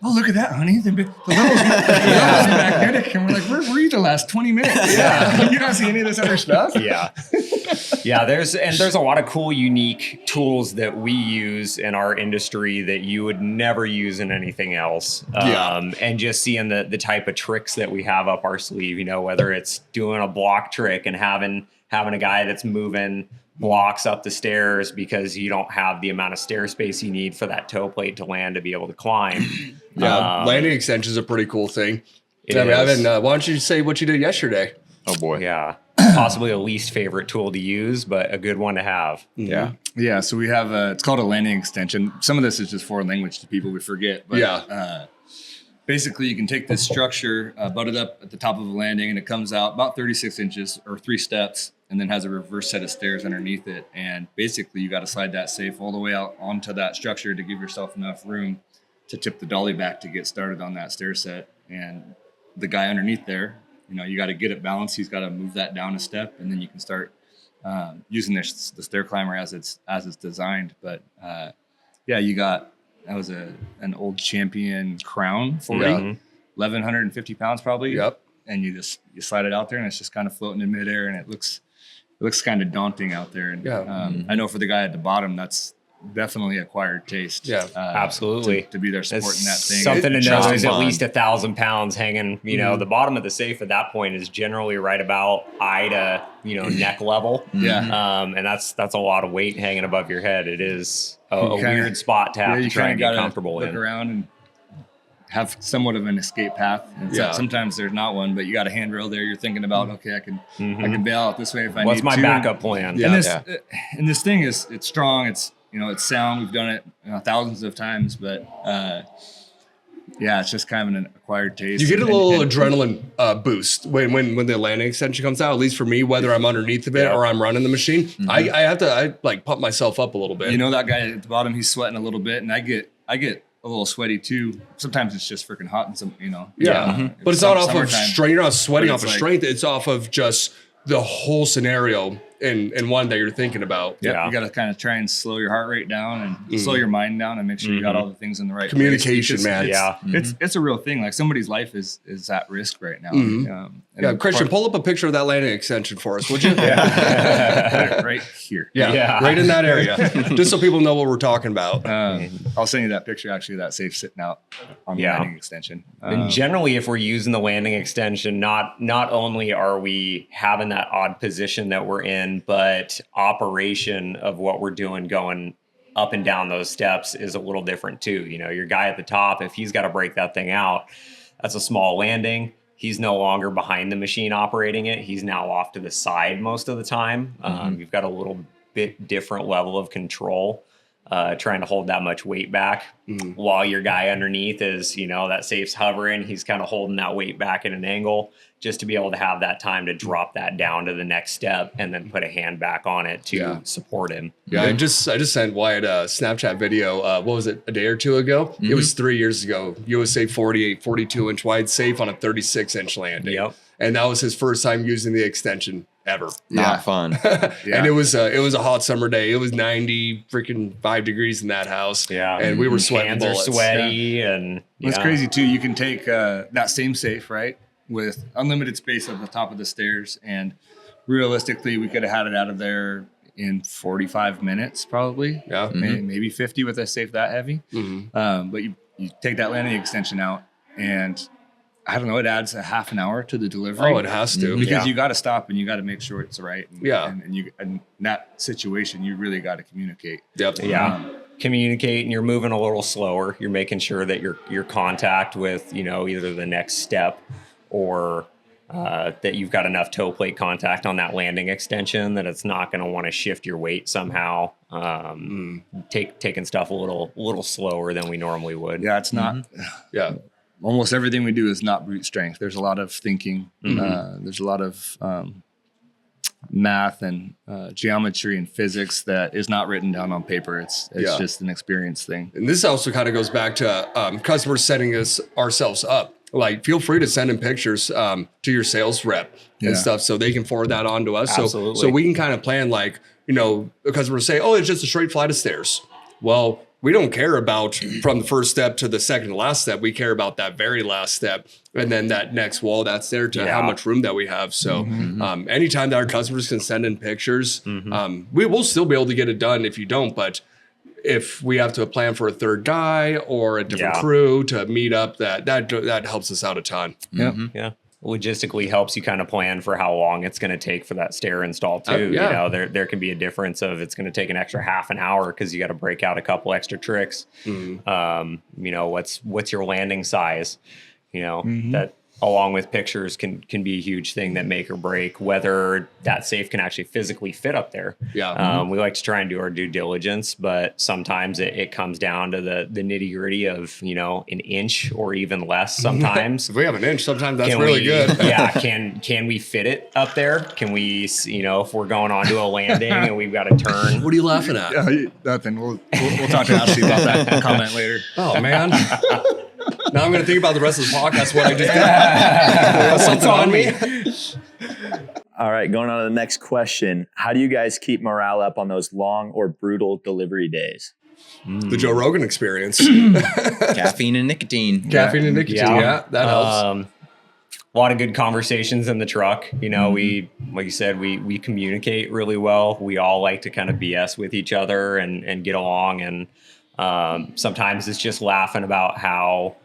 Oh, look at that, honey. The level's magnetic. And we're like, where were you the last 20 minutes? Yeah. You don't see any of this other stuff? Yeah. There's a lot of cool, unique tools that we use in our industry that you would never use in anything else. And just seeing the type of tricks that we have up our sleeve, whether it's doing a block trick and having a guy that's moving blocks up the stairs because you don't have the amount of stair space you need for that toe plate to land to be able to climb. Landing extension is a pretty cool thing. It Evan, is. why don't you say what you did yesterday? Oh boy. Yeah. Possibly a least favorite tool to use, but a good one to have. Yeah. So we have it's called a landing extension. Some of this is just foreign language to people, we forget. But basically you can take this structure, butt it up at the top of a landing, and it comes out about 36 inches or 3 steps, and then has a reverse set of stairs underneath it. And basically you got to slide that safe all the way out onto that structure to give yourself enough room to tip the dolly back to get started on that stair set. And the guy underneath there, you got to get it balanced. He's got to move that down a step, and then you can start using the stair climber as it's designed. But that was an old champion Crown 40, 1,150 pounds probably. Yep. And you slide it out there, and it's just kind of floating in midair, and it looks looks kind of daunting out there. And I know for the guy at the bottom, that's definitely acquired taste. Yeah, absolutely. To be there supporting that thing. Something to know is at fun. least 1,000 pounds hanging, the bottom of the safe at that point is generally right about eye to, neck level. Yeah. And that's a lot of weight hanging above your head. It is a kinda- weird spot to have to try and get gotta comfortable look in. around and have somewhat of an escape path. And sometimes there's not one, but you got a handrail there. You're thinking about, okay, I can bail out this way if I need to. What's my backup plan? And this thing it's strong. It's it's sound. We've done it thousands of times, but it's just kind of an acquired taste. You get a little adrenaline boost when the landing extension comes out. At least for me, whether I'm underneath of it or I'm running the machine, I have to like pump myself up a little bit. That guy at the bottom, he's sweating a little bit, and I get a little sweaty too. Sometimes it's just freaking hot and but it's not off of strength. You're not sweating off of like, strength. It's off of just the whole scenario in one that you're thinking about. You got to kind of try and slow your heart rate down and slow your mind down and make sure you got all the things in the right communication, place. man. It's a real thing. Like somebody's life is at risk right now. Christian, pull up a picture of that landing extension for us, would you? Right here. Yeah, right in that area, just so people know what we're talking about. I'll send you that picture. Actually, that safe sitting out on the landing extension. And generally, if we're using the landing extension, not only are we having that odd position that we're in, but operation of what we're doing going up and down those steps is a little different too. Your guy at the top, if he's got to break that thing out, that's a small landing. He's no longer behind the machine operating it. He's now off to the side most of the time. You've got a little bit different level of control, trying to hold that much weight back while your guy underneath is, that safe's hovering. He's kind of holding that weight back at an angle just to be able to have that time to drop that down to the next step and then put a hand back on it to support him. Yeah, I just sent Wyatt a Snapchat video. What was it, a day or two ago? It was 3 years ago. USA 48, 42-inch wide safe on a 36-inch landing. Yep. And that was his first time using the extension ever. Not fun. And it was a hot summer day. It was 95 degrees in that house. Yeah. And we were sweating Hands bullets. are sweaty and It's crazy too. You can take that same safe, right, with unlimited space at the top of the stairs, and realistically, we could have had it out of there in 45 minutes, probably. Yeah. Maybe 50 with a safe that heavy. But you take that landing extension out, and I don't know, it adds a half an hour to the delivery. Oh, it has to. Because you got to stop and you got to make sure it's right. And, Yeah. And in that situation, you really got to communicate. Yep. Yeah. Communicate, and you're moving a little slower. You're making sure that your contact with, either the next step or that you've got enough toe plate contact on that landing extension that it's not going to want to shift your weight somehow. Taking stuff a little slower than we normally would. Yeah, it's not. Yeah. Almost everything we do is not brute strength. There's a lot of thinking. There's a lot of math and geometry and physics that is not written down on paper. It's just an experience thing. And this also kind of goes back to customers setting ourselves up. Like, feel free to send in pictures to your sales rep and stuff, so they can forward that on to us. Absolutely. So we can kind of plan, like, a customer say, oh, it's just a straight flight of stairs. Well, we don't care about from the first step to the second to last step. We care about that very last step, and then that next wall that's there to how much room that we have. So anytime that our customers can send in pictures, we will still be able to get it done if you don't. But if we have to plan for a third guy or a different crew to meet up, that helps us out a ton. Yeah. Logistically helps you kind of plan for how long it's going to take for that stair install too. There can be a difference of it's going to take an extra half an hour because you got to break out a couple extra tricks. What's your landing size? That along with pictures can be a huge thing that make or break whether that safe can actually physically fit up there. We like to try and do our due diligence, but sometimes it comes down to the nitty gritty of, an inch or even less sometimes. If we have an inch, sometimes that's really good. Can we fit it up there? Can we, if we're going onto a landing and we've got to turn? What are you laughing at? Nothing. We'll talk to Ashley about that comment later. Oh, man. Now I'm going to think about the rest of the podcast, what I just did. That's something on me. All right, going on to the next question. How do you guys keep morale up on those long or brutal delivery days? The Joe Rogan experience. Caffeine and nicotine. Caffeine and nicotine, that helps. a lot of good conversations in the truck. You know, we, like you said, we communicate really well. We all like to kind of BS with each other and get along. And sometimes it's just laughing about how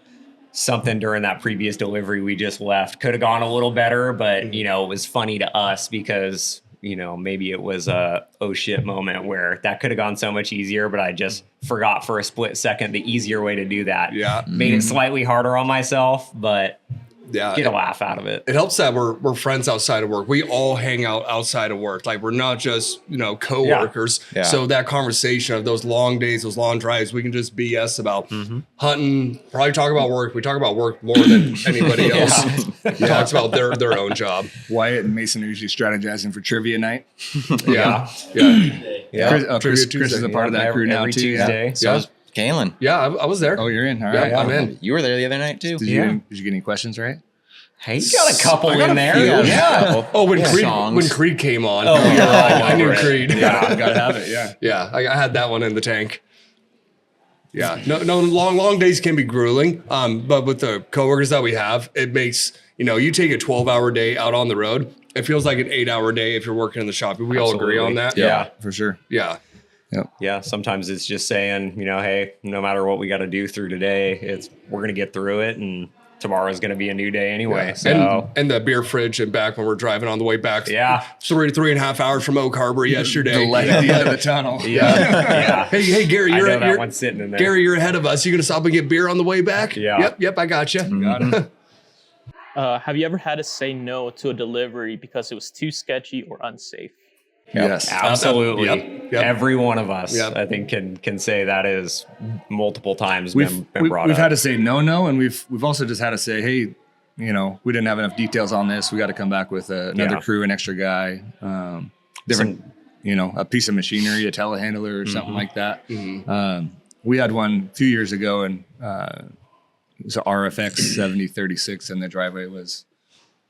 something during that previous delivery we just left could have gone a little better, but you know, it was funny to us because, you know, maybe it was a oh shit moment where that could have gone so much easier, but I just forgot for a split second the easier way to do that. Yeah. Made it slightly harder on myself, but Yeah. get a laugh out of it. It helps that we're friends outside of work. We all hang out outside of work. Like we're not just, you know, coworkers. Yeah. So that conversation of those long days, those long drives, we can just BS about hunting, probably talk about work. We talk about work more than anybody else talks about their own job. Wyatt and Mason are usually strategizing for trivia night. Yeah. Chris is a part of that crew now every too. Tuesday. So is Galen. Yeah, I was there. Oh, you're in. All Yeah, right. I'm in. You were there the other night too. Did you get any questions right? Hey, you got a couple in there. few. Yeah. Oh, when Songs. Creed came on. Oh, you're all I knew over it. Creed. Yeah, gotta have it. Yeah. Yeah, I had that one in the tank. Yeah, no, long days can be grueling. But with the coworkers that we have, it makes, you know, you take a 12-hour day out on the road, it feels like an 8-hour day if you're working in the shop. We all agree on that. Yeah. For sure. Yeah. Yeah, sometimes it's just saying, you know, hey, no matter what we got to do through today, we're gonna get through it, and tomorrow's gonna be a new day anyway. Yeah. So And the beer fridge and back when we're driving on the way back. yeah, 3.5 hours from Oak Harbor yesterday. The light at the end of the tunnel. yeah. Hey, Gary, I know you're that one's sitting in there. Gary, you're ahead of us. You gonna stop and get beer on the way back? Yeah. Yep, I got you. Got it. Have you ever had to say no to a delivery because it was too sketchy or unsafe? Yes. Absolutely. Yep. Every one of us, Yep. I think, can say that is multiple times We've been brought we've up. had to say no, and we've also just had to say, hey, you know, we didn't have enough details on this. We got to come back with another Yeah. crew, an extra guy, different, you know, a piece of machinery, a telehandler or something like that. We had one a few years ago, and it was an RFX 7036, and the driveway was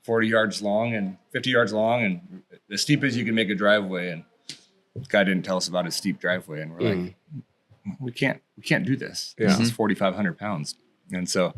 40 yards long and 50 yards long, and as steep as you can make a driveway. And the guy didn't tell us about his steep driveway, and we're like, we can't do this. Yeah. This is 4,500 pounds. And so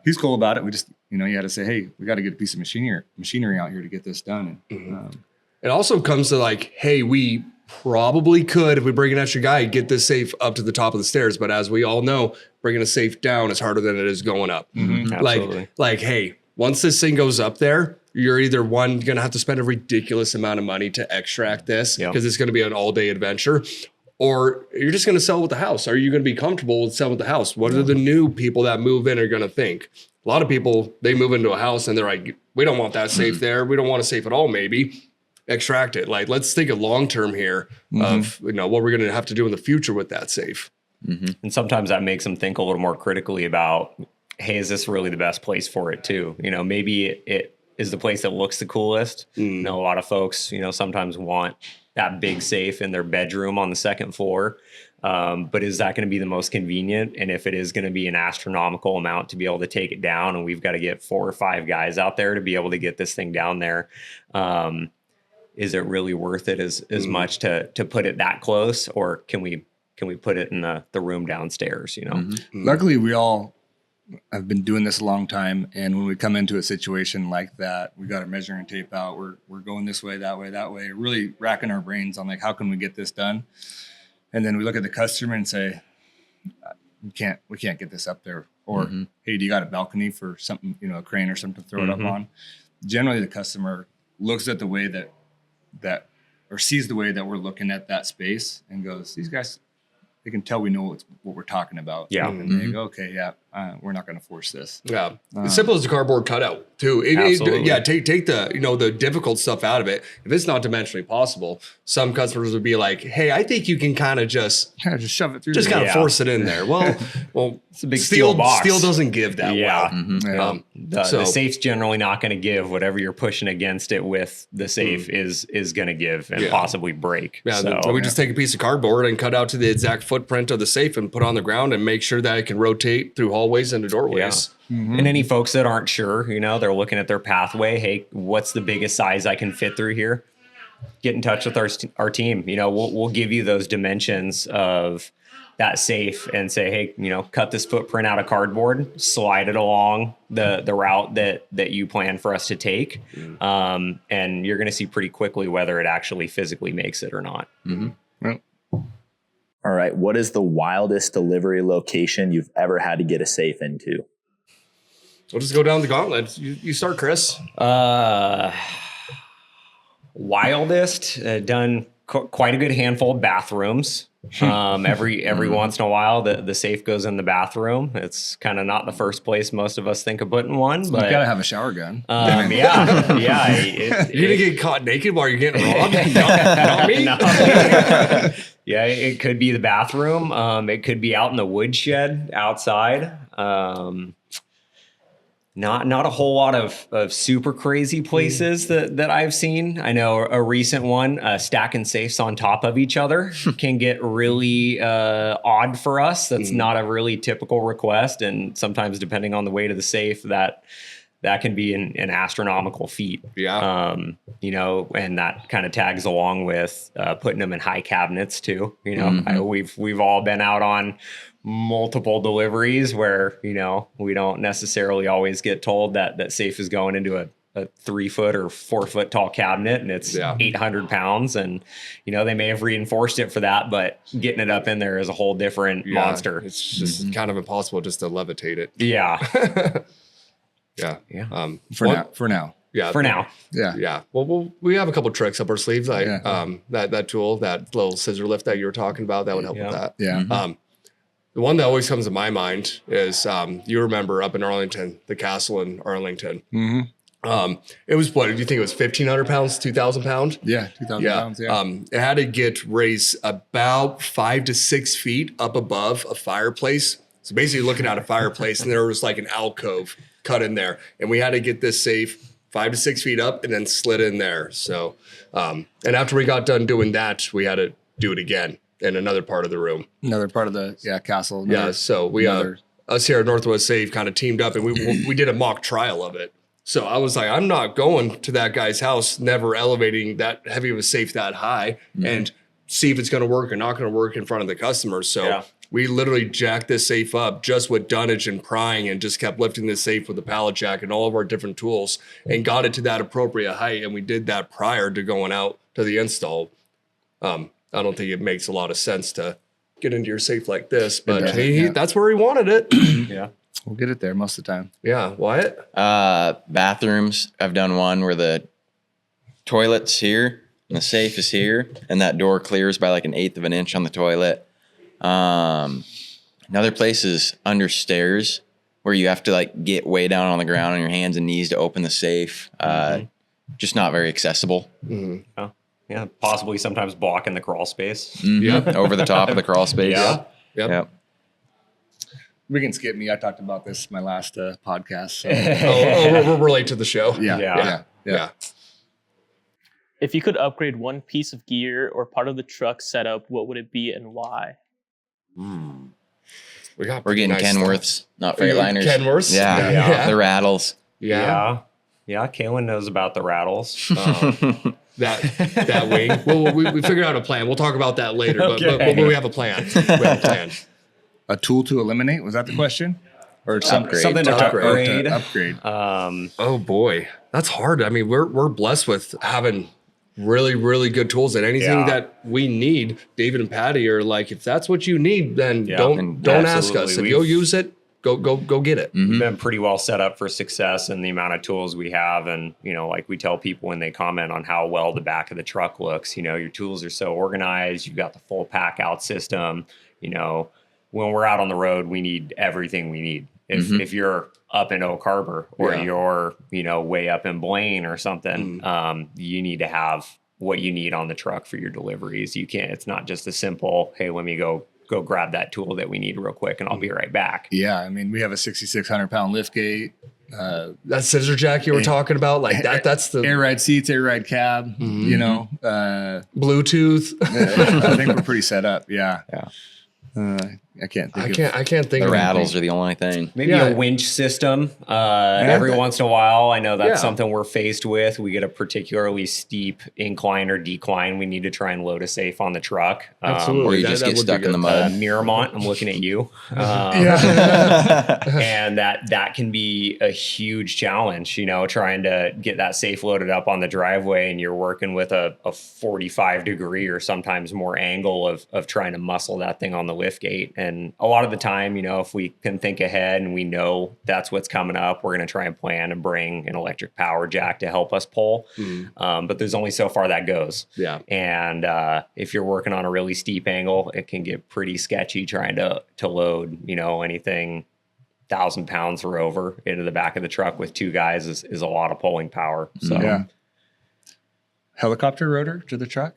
he's cool about it. We just, you know, you had to say, hey, we got to get a piece of machinery out here to get this done. And, It also comes to like, hey, we probably could, if we bring an extra guy, get this safe up to the top of the stairs. But as we all know, bringing a safe down is harder than it is going up. Absolutely. Like, hey, once this thing goes up there, you're either one, going to have to spend a ridiculous amount of money to extract this because it's going to be an all-day adventure, or you're just going to sell with the house. Are you going to be comfortable with selling with the house? What are the new people that move in are going to think? A lot of people, they move into a house and they're like, we don't want that safe there. We don't want a safe at all, maybe. Extract it. Like, let's think of long-term here of, you know, what we're going to have to do in the future with that safe. And sometimes that makes them think a little more critically about, hey, is this really the best place for it too? You know, maybe it is the place that looks the coolest. You know, a lot of folks, you know, sometimes want that big safe in their bedroom on the second floor. But is that going to be the most convenient? And if it is going to be an astronomical amount to be able to take it down, and we've got to get 4 or 5 guys out there to be able to get this thing down there, is it really worth it as much to put it that close? Or can we put it in the room downstairs, you know? luckily, we all have been doing this a long time. And when we come into a situation like that, we got our measuring tape out. We're going this way, that way, really racking our brains on like, how can we get this done? And then we look at the customer and say, we can't get this up there. Or, hey, do you got a balcony for something, you know, a crane or something to throw it up on? Generally, the customer looks at the way that or sees the way that we're looking at that space and goes, these guys, they can tell we know what we're talking about. Yeah. And they go, okay, we're not going to force this. Yeah. As simple as a cardboard cutout too. Absolutely. Take the, you know, the difficult stuff out of it. If it's not dimensionally possible, some customers would be like, hey, I think you can kind of just Just shove it through. kind there. of force it in there. Well, It's a big steel steel box. Steel doesn't give that Yeah. well. Yeah. The safe's generally not going to give whatever you're pushing against it with. The safe is going to give and possibly break. Yeah, So, we just take a piece of cardboard and cut out to the exact footprint of the safe and put it on the ground and make sure that it can rotate through hallways into doorways. And any folks that aren't sure, you know, they're looking at their pathway. Hey, what's the biggest size I can fit through here? Get in touch with our team. You know, we'll give you those dimensions of that safe and say, hey, you know, cut this footprint out of cardboard, slide it along the route that you plan for us to take. And you're going to see pretty quickly whether it actually physically makes it or not. Well, All right. What is the wildest delivery location you've ever had to get a safe into? We'll just go down the gauntlet. You start, Chris. Wildest, done quite a good handful of bathrooms. Every once in a while, the safe goes in the bathroom. It's kind of not the first place most of us think of putting one, but you gotta have a shower gun. yeah. You're gonna get caught naked while you're getting robbed? Not me. Yeah, it could be the bathroom. It could be out in the woodshed outside. Not a whole lot of super crazy places that I've seen. I know a recent one, stacking safes on top of each other can get really odd for us. That's not a really typical request. And sometimes depending on the weight of the safe, that can be an astronomical feat. Yeah. You know, and that kind of tags along with putting them in high cabinets too. You know, we've all been out on multiple deliveries where, you know, we don't necessarily always get told that safe is going into a 3 foot or 4 foot tall cabinet and it's 800 pounds. And, you know, they may have reinforced it for that, but getting it up in there is a whole different monster. It's just kind of impossible just to levitate it. Yeah. Yeah. For now. Yeah. For now. Yeah. Yeah. Well, we have a couple tricks up our sleeves. Like that tool, that little scissor lift that you were talking about, that would help with that. Yeah. The one that always comes to my mind is you remember up in Arlington, the castle in Arlington. It was what? Did you think it was 1,500 pounds, 2,000 pounds? Yeah. 2,000 pounds. Yeah. It had to get raised about 5 to 6 feet up above a fireplace. So basically looking at a fireplace and there was like an alcove cut in there. And we had to get this safe 5 to 6 feet up and then slid in there. So, and after we got done doing that, we had to do it again in another part of the room. Another part of the castle. So we, us here at Northwest Safe kind of teamed up and we did a mock trial of it. So I was like, I'm not going to that guy's house, never elevating that heavy of a safe that high and see if it's going to work or not going to work in front of the customer. So we literally jacked this safe up just with dunnage and prying and just kept lifting this safe with a pallet jack and all of our different tools and got it to that appropriate height. And we did that prior to going out to the install. I don't think it makes a lot of sense to get into your safe like this, but that's where he wanted it. Yeah. We'll get it there most of the time. Yeah. Wyatt? Bathrooms. I've done one where the toilet's here and the safe is here and that door clears by like 1/8 of an inch on the toilet. Another place is under stairs where you have to like get way down on the ground on your hands and knees to open the safe. Just not very accessible. Yeah, possibly sometimes blocking the crawl space. Over the top of the crawl space. Yep. We can skip me. I talked about this in my last podcast. So. We'll relate to the show. Yeah. If you could upgrade one piece of gear or part of the truck setup, what would it be and why? We're getting Kenworths, not Freightliners. Kenworths? Yeah. The rattles. Yeah, Kaylin knows about the rattles. That wing. Well, we figured out a plan. We'll talk about that later, but we have a plan. We have a plan. A tool to eliminate? Was that the question? Or something to upgrade. Oh boy, that's hard. I mean, we're blessed with having really, really good tools, and anything that we need, David and Patty are like, if that's what you need, then don't ask us. If you'll use it, go get it. We've been pretty well set up for success in the amount of tools we have. And, you know, like we tell people when they comment on how well the back of the truck looks, you know, your tools are so organized. You've got the full pack out system. You know, when we're out on the road, we need everything we need. If you're up in Oak Harbor or you're, you know, way up in Blaine or something, you need to have what you need on the truck for your deliveries. You can't, it's not just a simple, hey, let me go grab that tool that we need real quick and I'll be right back. Yeah. I mean, we have a 6,600 pound lift gate. That scissor jack you were talking about, like that's the air ride seats, air ride cab, you know, Bluetooth. I think we're pretty set up. Yeah. I can't think. I can't think The of rattles are the only thing. Maybe Yeah. a winch system. Every once in a while, I know that's Yeah. something we're faced with. We get a particularly steep incline or decline. We need to try and load a safe on the truck. Absolutely. Or you That- just that get would be stuck in the good. mud. Miramont, I'm looking at you. And that can be a huge challenge, you know, trying to get that safe loaded up on the driveway, and you're working with a 45 degree or sometimes more angle of trying to muscle that thing on the lift gate. And a lot of the time, you know, if we can think ahead and we know that's what's coming up, we're going to try and plan and bring an electric power jack to help us pull. But there's only so far that goes. Yeah. And if you're working on a really steep angle, it can get pretty sketchy trying to load, you know, anything 1,000 pounds or over into the back of the truck with two guys is a lot of pulling power. So Yeah. Helicopter rotor to the truck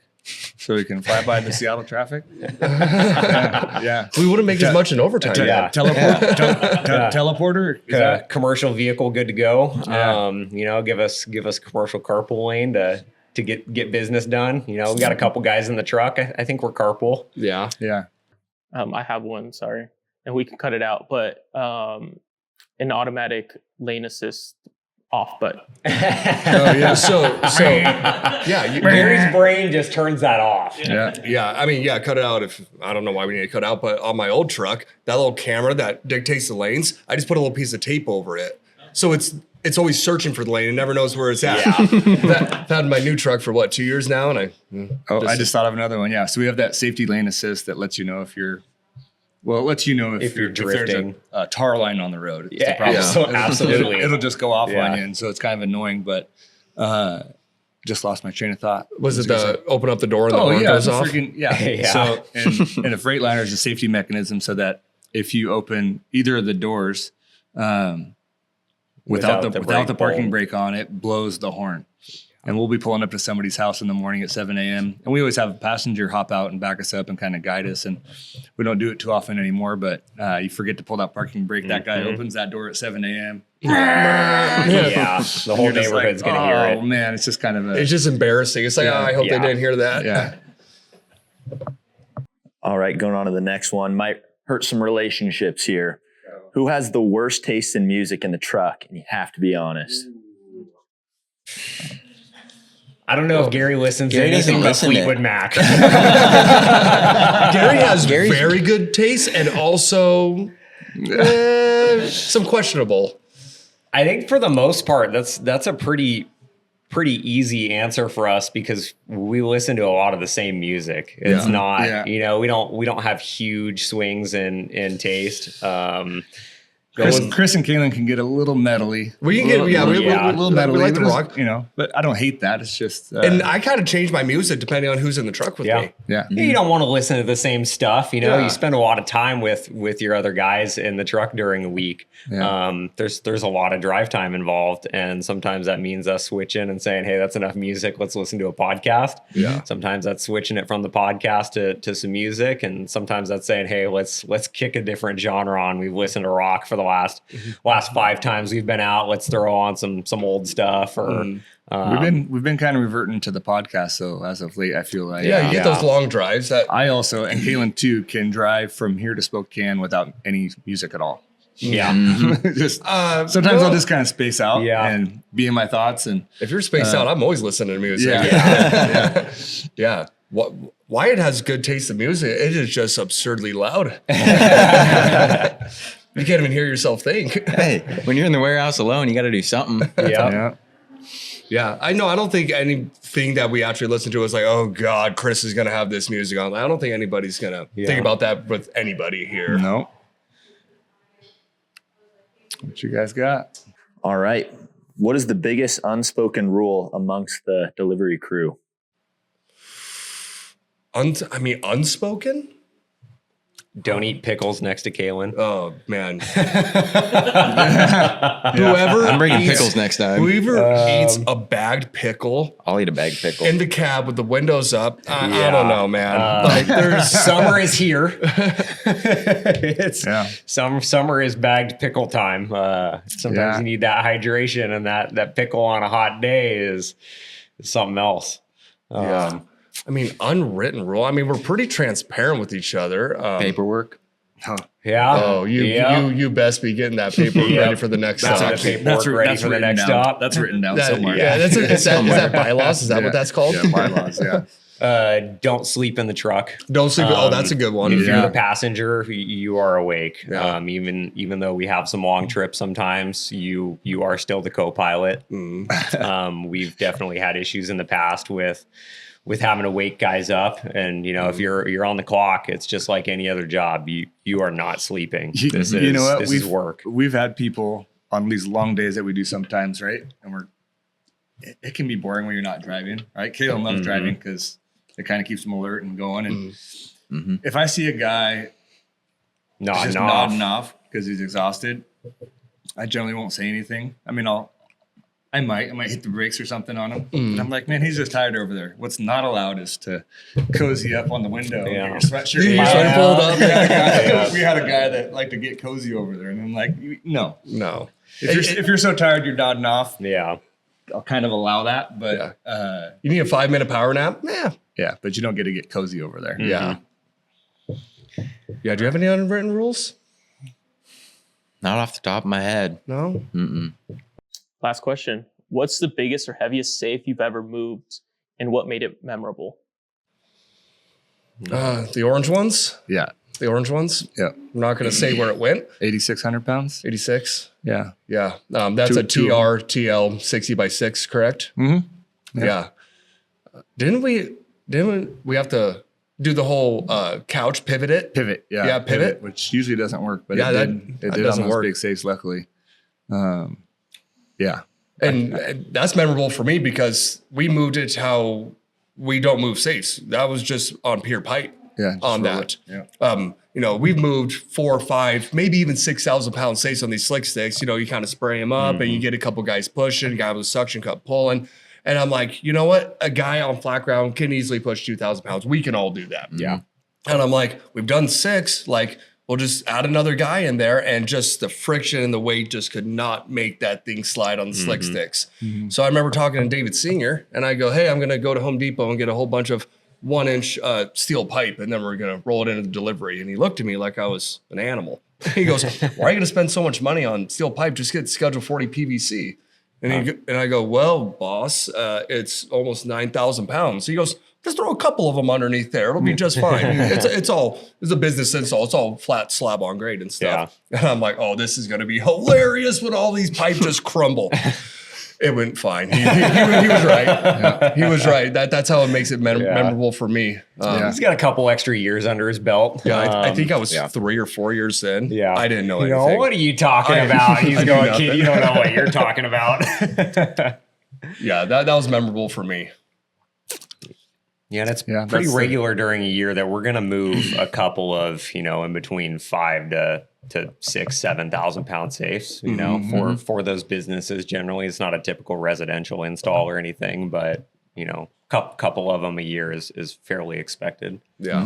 so we can fly by the Seattle traffic. Yeah. We wouldn't make as much in overtime. Yeah. Teleporter. Is that? commercial vehicle good to go. Yeah. You know, give us commercial carpool lane to get business done. You know, we got a couple guys in the truck. I think we're carpool. Yeah. Yeah. I have one, sorry, and we can cut it out, but an automatic lane assist off button. Oh yeah. So yeah, Gary's brain just turns that off. Yeah. yeah. I mean, yeah, cut it out if I don't know why we need to cut out, but on my old truck, that little camera that dictates the lanes, I just put a little piece of tape over it. So it's always searching for the lane and never knows where it's at. I've had my new truck for 2 years now, and I just thought of another one. Yeah. So we have that safety lane assist that lets you know if you're. Well, it lets you know if you're drifting. There's a tar line on the road. It's Yeah, a problem. absolutely. It'll just go off Yeah. on you, and so it's kind of annoying. But just lost my train of thought. was it the open up the door and the Oh horn yeah, goes it's a off? freaking, yeah. Yeah. So in a Freightliner, there's a safety mechanism so that if you open either of the doors without the parking brake on, it blows the horn. And we'll be pulling up to somebody's house in the morning at 7 a.m. And we always have a passenger hop out and back us up and kind of guide us. And we don't do it too often anymore, but you forget to pull that parking brake. That guy opens that door at 7 a.m. Yeah, the whole You're just neighborhood's like, gonna hear it. Oh man, it's just kind of It's just embarrassing. It's like, Yeah. I hope Yeah. they didn't hear that. yeah. All right, going on to the next one. Might hurt some relationships here. Who has the worst taste in music in the truck? And you have to be honest. I don't know if Gary listens Gary to anything doesn't but listen to- Fleetwood Mac. Gary has Gary's- very good taste and also some questionable. I think for the most part, that's a pretty easy answer for us because we listen to a lot of the same music. It's not, Yeah. you know, we don't have huge swings in taste. Chris and Kaylin can get a little metally. We can get, yeah, we a little metally. we like to but it's, rock. you know, but I don't hate that. It's just, And I kind of change my music depending on who's in the truck with Yeah. me. yeah. You don't want to listen to the same stuff, you know. Yeah. You spend a lot of time with your other guys in the truck during the week. Yeah. There's a lot of drive time involved, and sometimes that means us switching and saying, "Hey, that's enough music. Let's listen to a podcast." Yeah. Sometimes that's switching it from the podcast to some music, and sometimes that's saying, "Hey, let's kick a different genre on. We've listened to rock for the last 5 times we've been out. Let's throw on some old stuff." Or We've been kind of reverting to the podcast though as of late. I feel like Yeah, you get those long drives that I also and Kaylin too can drive from here to Spokane without any music at all. yeah. Just sometimes well, I'll just kind of space out Yeah. and be in my thoughts and if you're spaced out, I'm always listening to music. yeah. Yeah. Wyatt has good taste in music. It is just absurdly loud. You can't even hear yourself think. Hey, when you're in the warehouse alone, you got to do something. Yeah. Yeah, I know. I don't think anything that we actually listen to is like, oh God, Chris is gonna have this music on. I don't think anybody's gonna think about that with anybody here. No. What you guys got? All right. What is the biggest unspoken rule amongst the delivery crew? Unspoken? Don't eat pickles next to Kaylin. Oh man. I'm bringing pickles next time. Whoever eats a bagged pickle I'll eat a bag pickle. in the cab with the windows up, I don't know, man. Like there's Summer is here. It's Yeah. summer is bagged pickle time. Sometimes Yeah. you need that hydration, and that pickle on a hot day is something else. unwritten rule. I mean, we're pretty transparent with each other. Paperwork. Yeah. Oh, you best be getting that paper ready for the next That's stop. that paperwork ready for the written next down. stop. That's written down That- somewhere. Yeah, is that bylaws? Is that what that's called? Yeah, bylaws. Yeah. Don't sleep in the truck. Don't sleep. That's a good one. If you're Yeah. the passenger, you are awake. Yeah. Even though we have some long trips, sometimes you are still the co-pilot. We've definitely had issues in the past with having to wake guys up, and if you're on the clock, it's just like any other job. You are not sleeping. This is work. We've had people on these long days that we do sometimes, right? And it can be boring when you're not driving, right? Kayla loves driving because it kind of keeps them alert and going. And if I see a guy just nodding off because he's exhausted, I generally won't say anything. I mean, I might hit the brakes or something on him. And I'm like, man, he's just tired over there. What's not allowed is to cozy up on the window. Yeah. Get your sweatshirt. Your sweater pulled up. We had a guy that liked to get cozy over there. And I'm like, no. No. If you're so tired, you're nodding off. Yeah. I'll kind of allow that. But You need a 5-minute power nap? Yeah. but you don't get to get cozy over there. Yeah. Yeah. Do you have any unwritten rules? Not off the top of my head. No. Last question. What's the biggest or heaviest safe you've ever moved, and what made it memorable? The orange ones. Yeah. The orange ones. Yeah. I'm not going to say where it went. 8,600 pounds. 86. Yeah. Yeah. That's a TR TL 60 by 6, correct? Mm-hmm. Yeah. Didn't we have to do the whole couch pivot? Pivot. Yeah. Yeah, pivot. Which usually doesn't work, but Yeah, it that did on doesn't those work. big safes, luckily. Yeah. And that's memorable for me because we moved it how we don't move safes. That was just on pure pipe. Yeah. just On roll that. it. Yeah. We've moved 4 or 5, maybe even 6,000 pound safes on these slick sticks. You kind of spray them up and you get a couple guys pushing, a guy with a suction cup pulling. And I'm like, you know what? A guy on flat ground can easily push 2,000 pounds. We can all do that. Yeah. And I'm like, we've done 6. Like, we'll just add another guy in there. And just the friction and the weight just could not make that thing slide on the slick sticks. So I remember talking to David Senior and I go, hey, I'm going to go to Home Depot and get a whole bunch of 1-inch steel pipe. And then we're going to roll it into the delivery. And he looked at me like I was an animal. He goes, why are you going to spend so much money on steel pipe? Just get Schedule 40 PVC. And I go, well, boss, it's almost 9,000 pounds. He goes, just throw a couple of them underneath there. It'll be just fine. It's a business install. It's all flat slab on grade and stuff. Yeah. And I'm like, oh, this is going to be hilarious when all these pipes just crumble. It went fine. He was right. Yeah. He was right. That's how it makes it memorable for me. He's got a couple extra years under his belt. Yeah, I think I was 3 or 4 years in. Yeah. I didn't know anything. What are you talking about? He's going, kid, you don't know what you're talking about. Yeah, that was memorable for me. Yeah, that's pretty regular during a year that we're going to move a couple of, in between 5,000 to 6,000, 7,000 pound safes, for those businesses. Generally, it's not a typical residential install or anything, but, couple of them a year is fairly expected. Yeah.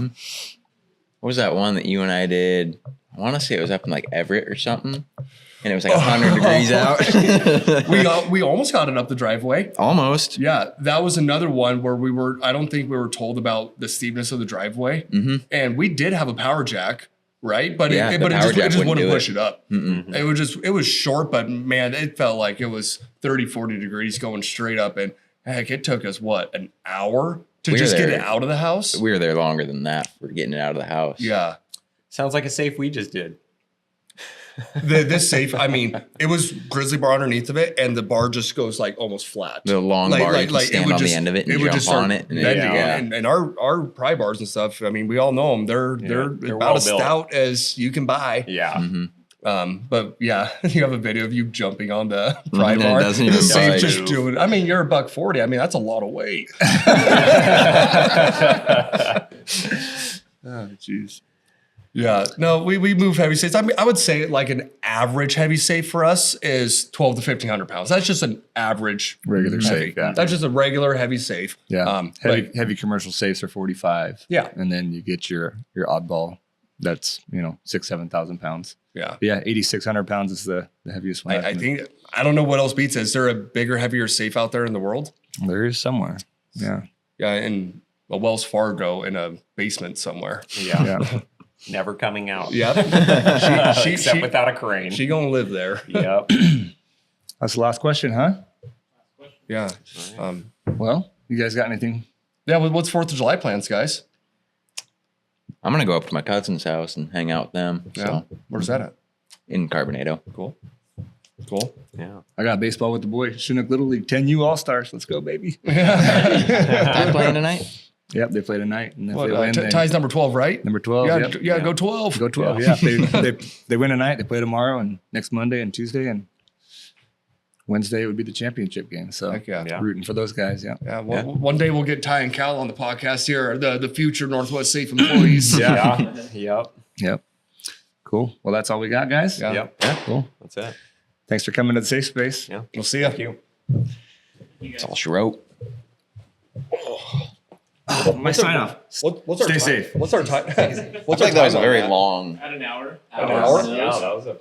What was that one that you and I did? I want to say it was up in like Everett or something. And it was like 100 degrees out. We almost got it up the driveway. Almost. Yeah, that was another one where I don't think we were told about the steepness of the driveway. And we did have a power jack, right? But it just wouldn't push it up. It was short, but man, it felt like it was 30, 40 degrees going straight up. And heck, it took us an hour to just get it out of the house? We were there longer than that for getting it out of the house. Yeah. Sounds like a safe we just did. This safe, I mean, it was grizzly bar underneath of it, and the bar just goes almost flat. The long bar, you can stand on the end of it and jump on it. And our pry bars and stuff, I mean, we all know them. They're about as stout as you can buy. Yeah. But yeah, you have a video of you jumping on the pry bar. It doesn't even safe just doing. I mean, you're $140. I mean, that's a lot of weight. Oh, jeez. Yeah, no, we move heavy safes. I mean, I would say an average heavy safe for us is 1,200 to 1,500 pounds. That's just an average Regular heavy. safe. Yeah. That's just a regular heavy safe. Yeah. Heavy commercial safes are 45. Yeah. And then you get your oddball. That's 6,000, 7,000 pounds. Yeah. But yeah. 8,600 pounds is the heaviest one. I think, I don't know what else beats it. Is there a bigger, heavier safe out there in the world? There is somewhere. Yeah. Yeah. In a Wells Fargo in a basement somewhere. Yeah. Never coming out. Yep. Except without a crane. She gonna live there. Yep. That's the last question, huh? Yeah. Well, you guys got anything? Yeah. What's 4th of July plans, guys? I'm gonna go up to my cousin's house and hang out with them. Yeah. So Where's that at? in Carbonado. Cool. Cool. Yeah. I got baseball with the boys. Chinook Little League 10U All Stars. Let's go, baby. I'm playing tonight. Yep, they play tonight. And if What, they win, they- Ty's number 12, right? number 12. Yeah, Yep. yeah, go 12. Go 12. Yeah. They win tonight. They play tomorrow and next Monday and Tuesday. And Wednesday would be the championship game. So Heck yeah. Yeah. rooting for those guys. Yeah. Yeah, one day we'll get Ty and Cal on the podcast here, the future Northwest Safe employees. Yeah. Yep. Yep. Cool. Well, that's all we got, guys. Yeah. Yep. Cool. That's it. Thanks for coming to the safe space. Yeah. We'll see ya. Thank you. That's all she wrote. My sign off. What's our Stay time? safe. What's our time? Looks like that was a very long. At an hour. An hour? Yeah, that was a